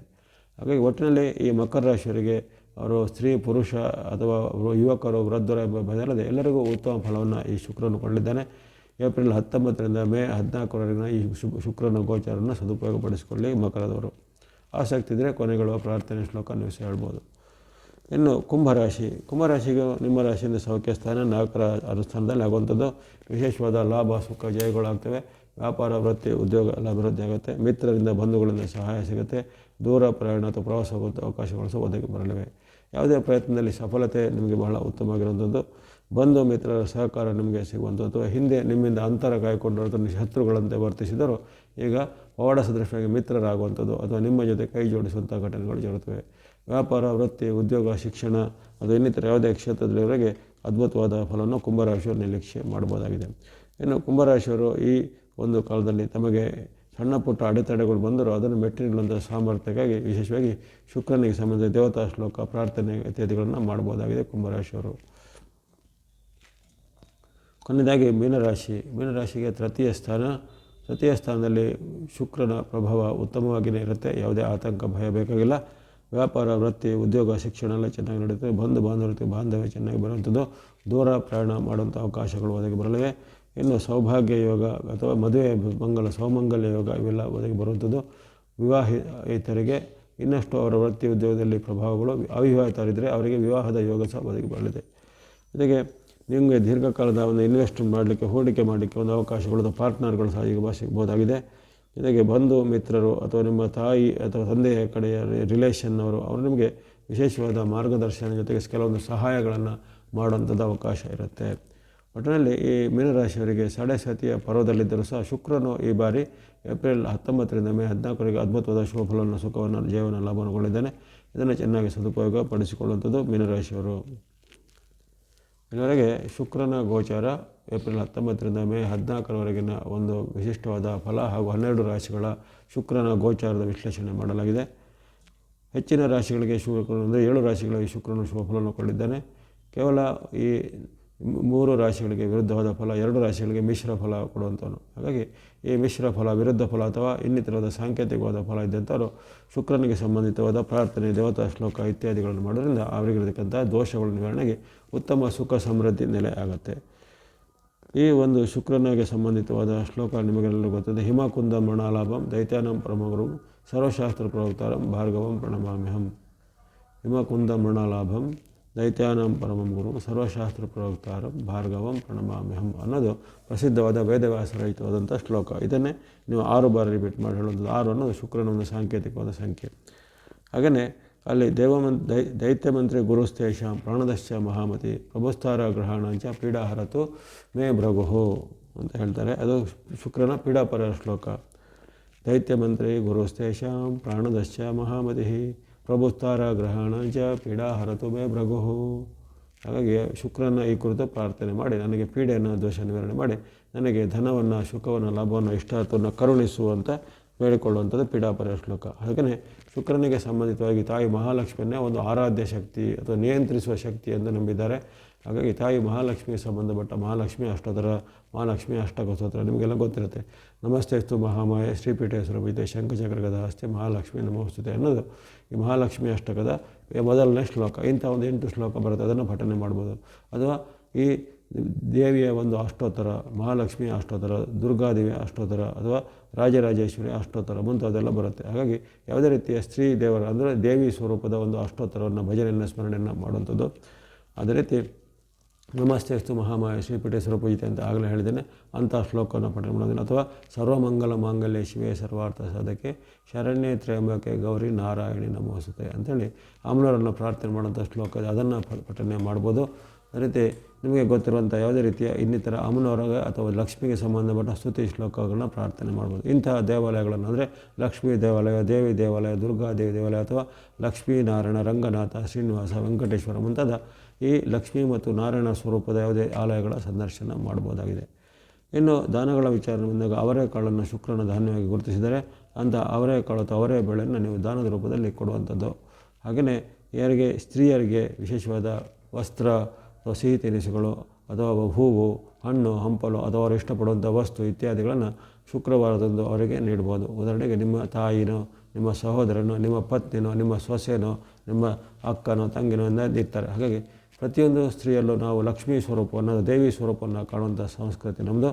ಹಾಗಾಗಿ ಒಟ್ಟಿನಲ್ಲಿ ಈ ಮಕರ ರಾಶಿಯವರಿಗೆ ಅವರು ಸ್ತ್ರೀ, ಪುರುಷ ಅಥವಾ ಯುವಕರು, ವೃದ್ಧರ ಬದಲದೆ ಎಲ್ಲರಿಗೂ ಉತ್ತಮ ಫಲವನ್ನು ಈ ಶುಕ್ರನು ಕೊಡಲಿದ್ದಾನೆ. ಏಪ್ರಿಲ್ 19ರಿಂದ ಮೇ 14ರವರೆಗಿನ ಈ ಶುಕ್ರನ ಗೋಚಾರವನ್ನು ಸದುಪಯೋಗಪಡಿಸಿಕೊಳ್ಳಿ ಮಕರದವರು. ಆಸಕ್ತಿ ಇದ್ದರೆ ಕೊನೆಗೊಳ್ಳುವ ಪ್ರಾರ್ಥನೆ ಶ್ಲೋಕ ನೀವು ಸಹ ಹೇಳ್ಬೋದು. ಇನ್ನು ಕುಂಭರಾಶಿಗೆ ನಿಮ್ಮ ರಾಶಿಯಿಂದ ಸೌಖ್ಯ ಸ್ಥಾನ 4ರ ಸ್ಥಾನದಲ್ಲಿ ಆಗುವಂಥದ್ದು. ವಿಶೇಷವಾದ ಲಾಭ, ಸುಖ, ಜಯಗಳಾಗ್ತವೆ. ವ್ಯಾಪಾರ, ವೃತ್ತಿ, ಉದ್ಯೋಗ ಎಲ್ಲ ಅಭಿವೃದ್ಧಿ ಆಗುತ್ತೆ. ಮಿತ್ರರಿಂದ, ಬಂಧುಗಳಿಂದ ಸಹಾಯ ಸಿಗುತ್ತೆ. ದೂರ ಪ್ರಯಾಣ ಅಥವಾ ಪ್ರವಾಸ ಹೋಗುವಂಥ ಅವಕಾಶಗಳು ಸಹ ಒದಗಿ ಬರಲಿವೆ. ಯಾವುದೇ ಪ್ರಯತ್ನದಲ್ಲಿ ಸಫಲತೆ ನಿಮಗೆ ಬಹಳ ಉತ್ತಮವಾಗಿರುವಂಥದ್ದು. ಬಂಧು ಮಿತ್ರರ ಸಹಕಾರ ನಿಮಗೆ ಸಿಗುವಂಥದ್ದು. ಹಿಂದೆ ನಿಮ್ಮಿಂದ ಅಂತರ ಕಾಯ್ಕೊಂಡಿರೋ ಶತ್ರುಗಳಂತೆ ವರ್ತಿಸಿದರೂ ಈಗ ಪವಾಡ ಸದೃಶವಾಗಿ ಮಿತ್ರರಾಗುವಂಥದ್ದು ಅಥವಾ ನಿಮ್ಮ ಜೊತೆ ಕೈ ಜೋಡಿಸುವಂಥ ಘಟನೆಗಳು ಜರುಗುತ್ತವೆ. ವ್ಯಾಪಾರ, ವೃತ್ತಿ, ಉದ್ಯೋಗ, ಶಿಕ್ಷಣ ಅಥವಾ ಇನ್ನಿತರ ಯಾವುದೇ ಕ್ಷೇತ್ರದಲ್ಲಿವರೆಗೆ ಅದ್ಭುತವಾದ ಫಲವನ್ನು ಕುಂಭರಾಶಿಯವರು ನಿರೀಕ್ಷೆ ಮಾಡ್ಬೋದಾಗಿದೆ. ಇನ್ನು ಕುಂಭರಾಶಿಯವರು ಈ ಒಂದು ಕಾಲದಲ್ಲಿ ತಮಗೆ ಸಣ್ಣ ಪುಟ್ಟ ಅಡೆತಡೆಗಳು ಬಂದರೂ ಅದನ್ನು ಮೆಟ್ಟಿ ನಿಲ್ಲುವಂಥ ಸಾಮರ್ಥ್ಯಕ್ಕಾಗಿ ವಿಶೇಷವಾಗಿ ಶುಕ್ರನಿಗೆ ಸಂಬಂಧಿಸಿದ ದೇವತಾ ಶ್ಲೋಕ, ಪ್ರಾರ್ಥನೆ ಇತ್ಯಾದಿಗಳನ್ನು ಮಾಡ್ಬೋದಾಗಿದೆ ಕುಂಭರಾಶಿಯವರು. ಕೊನೆಯದಾಗಿ ಮೀನರಾಶಿಗೆ ತೃತೀಯ ಸ್ಥಾನದಲ್ಲಿ ಶುಕ್ರನ ಪ್ರಭಾವ ಉತ್ತಮವಾಗಿಯೇ ಇರುತ್ತೆ. ಯಾವುದೇ ಆತಂಕ, ಭಯ ಬೇಕಾಗಿಲ್ಲ. ವ್ಯಾಪಾರ, ವೃತ್ತಿ, ಉದ್ಯೋಗ, ಶಿಕ್ಷಣ ಎಲ್ಲ ಚೆನ್ನಾಗಿ ನಡೆಯುತ್ತೆ. ಬಾಂಧವ್ಯ ಚೆನ್ನಾಗಿ ಬರುವಂಥದ್ದು. ದೂರ ಪ್ರಯಾಣ ಮಾಡುವಂಥ ಅವಕಾಶಗಳು ಒದಗಿ ಬರಲಿವೆ. ಇನ್ನು ಸೌಭಾಗ್ಯ ಯೋಗ ಅಥವಾ ಮದುವೆ, ಸೌಮಂಗಲ್ಯ ಯೋಗ ಇವೆಲ್ಲ ಒದಗಿ ಬರುವಂಥದ್ದು. ವಿವಾಹಿತರಿಗೆ ಇನ್ನಷ್ಟು ಅವರ ವೃತ್ತಿ ಉದ್ಯೋಗದಲ್ಲಿ ಪ್ರಭಾವಗಳು, ಅವಿವಾಹಿತರಿದ್ದರೆ ಅವರಿಗೆ ವಿವಾಹದ ಯೋಗ ಸಹ ಒದಗಿ ಬರಲಿದೆ. ಜೊತೆಗೆ ನಿಮಗೆ ದೀರ್ಘಕಾಲದ ಒಂದು ಇನ್ವೆಸ್ಟ್ಮೆಂಟ್ ಮಾಡಲಿಕ್ಕೆ, ಹೂಡಿಕೆ ಮಾಡಲಿಕ್ಕೆ ಒಂದು ಅವಕಾಶಗಳು ಅಥವಾ ಪಾರ್ಟ್ನರ್ಗಳು ಸಹ ಈಗ ಸಿಗ್ಬೋದಾಗಿದೆ. ಜೊತೆಗೆ ಬಂಧು ಮಿತ್ರರು ಅಥವಾ ನಿಮ್ಮ ತಾಯಿ ಅಥವಾ ತಂದೆಯ ಕಡೆಯ ರಿಲೇಷನ್ನವರು ಅವರು ನಿಮಗೆ ವಿಶೇಷವಾದ ಮಾರ್ಗದರ್ಶನ ಜೊತೆಗೆ ಕೆಲವೊಂದು ಸಹಾಯಗಳನ್ನು ಮಾಡುವಂಥದ್ದು ಅವಕಾಶ ಇರುತ್ತೆ. ಒಟ್ಟಿನಲ್ಲಿ ಈ ಮೀನರಾಶಿಯವರಿಗೆ ಸತಿಯ ಪರ್ವದಲ್ಲಿದ್ದರೂ ಸಹ ಶುಕ್ರನು ಈ ಬಾರಿ ಏಪ್ರಿಲ್ 19ರಿಂದ ಮೇ 14ರವರೆಗೆ ಅದ್ಭುತವಾದ ಶುಭ ಫಲವನ್ನು, ಸುಖವನ್ನು, ಜೀವನ ಲಾಭವನ್ನು ಇದನ್ನು ಚೆನ್ನಾಗಿ ಸದುಪಯೋಗ ಪಡಿಸಿಕೊಳ್ಳುವಂಥದ್ದು ಮೀನರಾಶಿಯವರು. ಇಲ್ಲಿವರೆಗೆ ಶುಕ್ರನ ಗೋಚಾರ ಏಪ್ರಿಲ್ 19ರಿಂದ ಮೇ 14ರವರೆಗಿನ ಒಂದು ವಿಶಿಷ್ಟವಾದ ಫಲ ಹಾಗೂ 12 ರಾಶಿಗಳ ಶುಕ್ರನ ಗೋಚಾರದ ವಿಶ್ಲೇಷಣೆ ಮಾಡಲಾಗಿದೆ. ಹೆಚ್ಚಿನ ರಾಶಿಗಳಿಗೆ ಶುಕ್ರನು ಅಂದರೆ 7 ರಾಶಿಗಳಿಗೆ ಶುಕ್ರನು ಶುಭ ಫಲವನ್ನು ಕೊಟ್ಟಿದ್ದಾನೆ. ಕೇವಲ ಈ 3 ರಾಶಿಗಳಿಗೆ ವಿರುದ್ಧವಾದ ಫಲ, 2 ರಾಶಿಗಳಿಗೆ ಮಿಶ್ರ ಫಲ ಕೊಡುವಂಥವನು. ಹಾಗಾಗಿ ಈ ಮಿಶ್ರ ಫಲ, ವಿರುದ್ಧ ಫಲ ಅಥವಾ ಇನ್ನಿತರವಾದ ಸಾಂಕೇತಿಕವಾದ ಫಲ ಇದ್ದಂಥವರು ಶುಕ್ರನಿಗೆ ಸಂಬಂಧಿತವಾದ ಪ್ರಾರ್ಥನೆ, ದೇವತಾ ಶ್ಲೋಕ ಇತ್ಯಾದಿಗಳನ್ನು ಮಾಡೋದ್ರಿಂದ ಅವರಿಗಿರತಕ್ಕಂಥ ದೋಷಗಳ ನಿವಾರಣೆಗೆ ಉತ್ತಮ ಸುಖ ಸಮೃದ್ಧಿ ನೆಲೆ ಆಗುತ್ತೆ. ಈ ಒಂದು ಶುಕ್ರನಿಗೆ ಸಂಬಂಧಿತವಾದ ಶ್ಲೋಕ ನಿಮಗೆಲ್ಲರೂ ಗೊತ್ತಿದೆ. ಹಿಮಕುಂದ ಮೃಣಾಲಾಭಂ ದೈತ್ಯಾನಾಂ ಪರಮಗುರುಂ ಸರ್ವಶಾಸ್ತ್ರ ಪ್ರವಕ್ತಾರಂ ಭಾರ್ಗವಂ ಪ್ರಣಮಾಮ್ಯಹಂ. ಹಿಮಕುಂದ ಮೃಣಾಲಾಭಂ ದೈತ್ಯಾನಾಂ ಪರಮಂ ಗುರುಂ ಸರ್ವಶಾಸ್ತ್ರ ಪ್ರವಕ್ತಾರಂ ಭಾರ್ಗವಂ ಪ್ರಣಮಾಮ್ಯಹಂ ಅನ್ನೋದು ಪ್ರಸಿದ್ಧವಾದ ವೇದವ್ಯಾಸರಹಿತವಾದಂಥ ಶ್ಲೋಕ. ಇದನ್ನೇ ನೀವು 6 ಬಾರಿ ರಿಪೀಟ್ ಮಾಡಿ ಹೇಳೋದು. 6 ಅನ್ನೋದು ಶುಕ್ರನ ಒಂದು ಸಾಂಕೇತಿಕವಾದ ಸಂಖ್ಯೆ. ಹಾಗೆಯೇ ಅಲ್ಲಿ ದೈತ್ಯ ಮಂತ್ರಿ ಗುರುಸ್ತೇಷಾಂ ಪ್ರಾಣದಶ್ಚ ಮಹಾಮತಿ ಪ್ರಭುಸ್ತಾರ ಗ್ರಹಣಾಂಚ ಪೀಡಾಹರತು ಮೇ ಭೃಗುಹು ಅಂತ ಹೇಳ್ತಾರೆ. ಅದು ಶುಕ್ರನ ಪೀಡಾಪರ ಶ್ಲೋಕ. ದೈತ್ಯ ಮಂತ್ರಿ ಗುರುಸ್ತೇಷಾಂ ಪ್ರಾಣದಶ್ಚ ಮಹಾಮತಿ ಪ್ರಭುಸ್ತಾರ ಗ್ರಹಣಾಂಚ ಪೀಡಾಹರತು ಮೇ ಭೃಗುಹು. ಹಾಗಾಗಿ ಶುಕ್ರನ ಈ ಕುರಿತು ಪ್ರಾರ್ಥನೆ ಮಾಡಿ ನನಗೆ ಪೀಡೆಯನ್ನು ದೋಷ ನಿವಾರಣೆ ಮಾಡಿ ನನಗೆ ಧನವನ್ನು, ಸುಖವನ್ನು, ಲಾಭವನ್ನು, ಇಷ್ಟಾರ್ಥವನ್ನು ಕರುಣಿಸುವಂತ ಬೇಡಿಕೊಳ್ಳುವಂಥದ್ದು ಪೀಡಾಪರ ಶ್ಲೋಕ. ಹಾಗೆಯೇ ಶುಕ್ರನಿಗೆ ಸಂಬಂಧಿತವಾಗಿ ತಾಯಿ ಮಹಾಲಕ್ಷ್ಮಿಯನ್ನೇ ಒಂದು ಆರಾಧ್ಯ ಶಕ್ತಿ ಅಥವಾ ನಿಯಂತ್ರಿಸುವ ಶಕ್ತಿ ಎಂದು ನಂಬಿದ್ದಾರೆ. ಹಾಗಾಗಿ ತಾಯಿ ಮಹಾಲಕ್ಷ್ಮಿಗೆ ಸಂಬಂಧಪಟ್ಟ ಮಹಾಲಕ್ಷ್ಮಿ ಅಷ್ಟೋತ್ತರ, ಮಹಾಲಕ್ಷ್ಮಿ ಅಷ್ಟಕಸ್ತೋತ್ರ ನಿಮಗೆಲ್ಲ ಗೊತ್ತಿರುತ್ತೆ. ನಮಸ್ತೆಸ್ತು ಮಹಾಮಾಯೆ ಶ್ರೀಪೀಠೇಶ್ವರ ವಿದ್ಯೆ ಶಂಖಚಕ್ರ ಗದಾಸ್ತೆ ಮಹಾಲಕ್ಷ್ಮಿ ನಮೋಸ್ತುತೆ ಅನ್ನೋದು ಈ ಮಹಾಲಕ್ಷ್ಮಿ ಅಷ್ಟಕದ ಮೊದಲನೇ ಶ್ಲೋಕ. ಇಂಥ ಒಂದು 8 ಶ್ಲೋಕ ಬರುತ್ತೆ, ಅದನ್ನು ಪಠನೆ ಮಾಡ್ಬೋದು. ಅಥವಾ ಈ ದೇವಿಯ ಒಂದು ಅಷ್ಟೋತ್ತರ, ಮಹಾಲಕ್ಷ್ಮಿ ಅಷ್ಟೋತ್ತರ, ದುರ್ಗಾದೇವಿಯ ಅಷ್ಟೋತ್ತರ ಅಥವಾ ರಾಜರಾಜೇಶ್ವರಿ ಅಷ್ಟೋತ್ತರ ಮುಂತಾದೆಲ್ಲ ಬರುತ್ತೆ. ಹಾಗಾಗಿ ಯಾವುದೇ ರೀತಿಯ ಸ್ತ್ರೀ ದೇವರ ಅಂದರೆ ದೇವಿ ಸ್ವರೂಪದ ಒಂದು ಅಷ್ಟೋತ್ತರವನ್ನು, ಭಜನೆಯನ್ನು, ಸ್ಮರಣೆಯನ್ನು ಮಾಡುವಂಥದ್ದು. ಅದೇ ರೀತಿ ನಮಸ್ತೆಸ್ತು ಮಹಾಮಾಯ ಶ್ರೀಪೀಠೇಶ್ವರ ಪೂಜಿತೆ ಅಂತ ಆಗಲೇ ಹೇಳಿದ್ದೇನೆ, ಅಂಥ ಶ್ಲೋಕವನ್ನು ಪಠನೆ ಮಾಡೋದನ್ನು. ಅಥವಾ ಸರ್ವಮಂಗಲ ಮಾಂಗಲ್ಯ ಶಿವೆ ಸರ್ವಾರ್ಥ ಸಾಧಕೆ ಶರಣ್ಯೇ ತ್ರ್ಯಂಬಕೆ ಗೌರಿ ನಾರಾಯಣಿ ನಮೋಸ್ತುತೆ ಅಂತೇಳಿ ಅಮ್ಮನವರನ್ನು ಪ್ರಾರ್ಥನೆ ಮಾಡುವಂಥ ಶ್ಲೋಕ, ಅದನ್ನು ಪಠನೆ ಮಾಡ್ಬೋದು. ಅದೇ ರೀತಿ ನಿಮಗೆ ಗೊತ್ತಿರುವಂಥ ಯಾವುದೇ ರೀತಿಯ ಇನ್ನಿತರ ಅಮ್ಮನವರಿಗೆ ಅಥವಾ ಲಕ್ಷ್ಮಿಗೆ ಸಂಬಂಧಪಟ್ಟ ಸ್ತುತಿ ಶ್ಲೋಕಗಳನ್ನ ಪ್ರಾರ್ಥನೆ ಮಾಡ್ಬೋದು. ಇಂತಹ ದೇವಾಲಯಗಳನ್ನು ಅಂದರೆ ಲಕ್ಷ್ಮೀ ದೇವಾಲಯ, ದೇವಿ ದೇವಾಲಯ, ದುರ್ಗಾದೇವಿ ದೇವಾಲಯ ಅಥವಾ ಲಕ್ಷ್ಮೀ ನಾರಾಯಣ, ರಂಗನಾಥ, ಶ್ರೀನಿವಾಸ, ವೆಂಕಟೇಶ್ವರ ಮುಂತಾದ ಈ ಲಕ್ಷ್ಮೀ ಮತ್ತು ನಾರಾಯಣ ಸ್ವರೂಪದ ಯಾವುದೇ ಆಲಯಗಳ ಸಂದರ್ಶನ ಮಾಡ್ಬೋದಾಗಿದೆ. ಇನ್ನು ದಾನಗಳ ವಿಚಾರ ಬಂದಾಗ ಅವರೆಕಾಳನ್ನು ಶುಕ್ರನ ಧಾನ್ಯವಾಗಿ ಗುರುತಿಸಿದರೆ ಅಂಥ ಅವರೆಕಾಳು ಅಥವಾ ಅವರೆ ಬೆಳೆಯನ್ನು ನೀವು ದಾನದ ರೂಪದಲ್ಲಿ ಕೊಡುವಂಥದ್ದು. ಹಾಗೆಯೇ ಯಾರಿಗೆ ಸ್ತ್ರೀಯರಿಗೆ ವಿಶೇಷವಾದ ವಸ್ತ್ರ ಅಥವಾ ಸಿಹಿ ತಿನಿಸುಗಳು ಅಥವಾ ಹೂವು, ಹಣ್ಣು, ಹಂಪಲು ಅಥವಾ ಅವರು ಇಷ್ಟಪಡುವಂಥ ವಸ್ತು ಇತ್ಯಾದಿಗಳನ್ನು ಶುಕ್ರವಾರದಂದು ಅವರಿಗೆ ನೀಡ್ಬೋದು. ಉದಾಹರಣೆಗೆ ನಿಮ್ಮ ತಾಯಿನೋ, ನಿಮ್ಮ ಸಹೋದರನೋ, ನಿಮ್ಮ ಪತ್ನಿನೋ, ನಿಮ್ಮ ಸೊಸೆನೋ, ನಿಮ್ಮ ಅಕ್ಕನೋ, ತಂಗಿನೋ ನೀಡ್ತಾರೆ. ಹಾಗಾಗಿ ಪ್ರತಿಯೊಂದು ಸ್ತ್ರೀಯಲ್ಲೂ ನಾವು ಲಕ್ಷ್ಮೀ ಸ್ವರೂಪವನ್ನು, ದೇವಿ ಸ್ವರೂಪವನ್ನು ಕಾಣುವಂಥ ಸಂಸ್ಕೃತಿ ನಮ್ಮದು.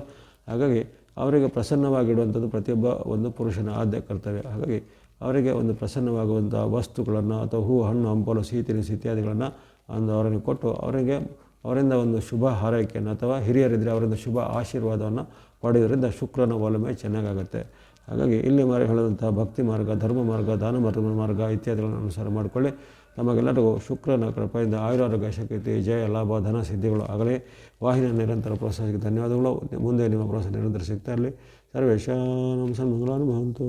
ಹಾಗಾಗಿ ಅವರಿಗೆ ಪ್ರಸನ್ನವಾಗಿಡುವಂಥದ್ದು ಪ್ರತಿಯೊಬ್ಬ ಒಂದು ಪುರುಷನ ಆದ್ಯ ಕರ್ತವ್ಯ. ಹಾಗಾಗಿ ಅವರಿಗೆ ಒಂದು ಪ್ರಸನ್ನವಾಗುವಂಥ ವಸ್ತುಗಳನ್ನು ಅಥವಾ ಹೂ, ಹಣ್ಣು, ಹಂಪಲು, ಸಿಹಿ ತಿನಿಸು ಇತ್ಯಾದಿಗಳನ್ನು ಅವರಿಗೆ ಕೊಟ್ಟು ಅವರಿಂದ ಒಂದು ಶುಭ ಹಾರೈಕೆಯನ್ನು ಅಥವಾ ಹಿರಿಯರಿದ್ದರೆ ಅವರಿಂದ ಶುಭ ಆಶೀರ್ವಾದವನ್ನು ಪಡೆಯೋದ್ರಿಂದ ಶುಕ್ರನ ಒಲಮೆ ಚೆನ್ನಾಗಾಗುತ್ತೆ. ಹಾಗಾಗಿ ಇಲ್ಲಿ ಹೇಳಿದಂಥ ಭಕ್ತಿ ಮಾರ್ಗ, ಧರ್ಮ ಮಾರ್ಗ, ದಾನ ಮಾರ್ಗ ಇತ್ಯಾದಿಗಳನ್ನು ಅನುಸಾರ ಮಾಡಿಕೊಳ್ಳಿ. ನಮಗೆಲ್ಲರಿಗೂ ಶುಕ್ರನ ಕೃಪೆಯಿಂದ ಆಯುರಾರೋಗ್ಯ, ಶಕ್ತಿ, ಜಯ, ಲಾಭ, ಧನ ಸಿದ್ಧಿಗಳು ಆಗಲಿ. ವಾಹಿನಿಯ ನಿರಂತರ ಪ್ರೋತ್ಸಾಹಕ್ಕೆ ಧನ್ಯವಾದಗಳು. ಮುಂದೆ ನಿಮ್ಮ ಪ್ರೋತ್ಸಾಹ ನಿರಂತರ ಸಿಗ್ತಾ ಇರಲಿ. ಸರ್ವೇಶಾಂ ಸನ್ಮಂಗಲಾನಿ ಭವಂತು.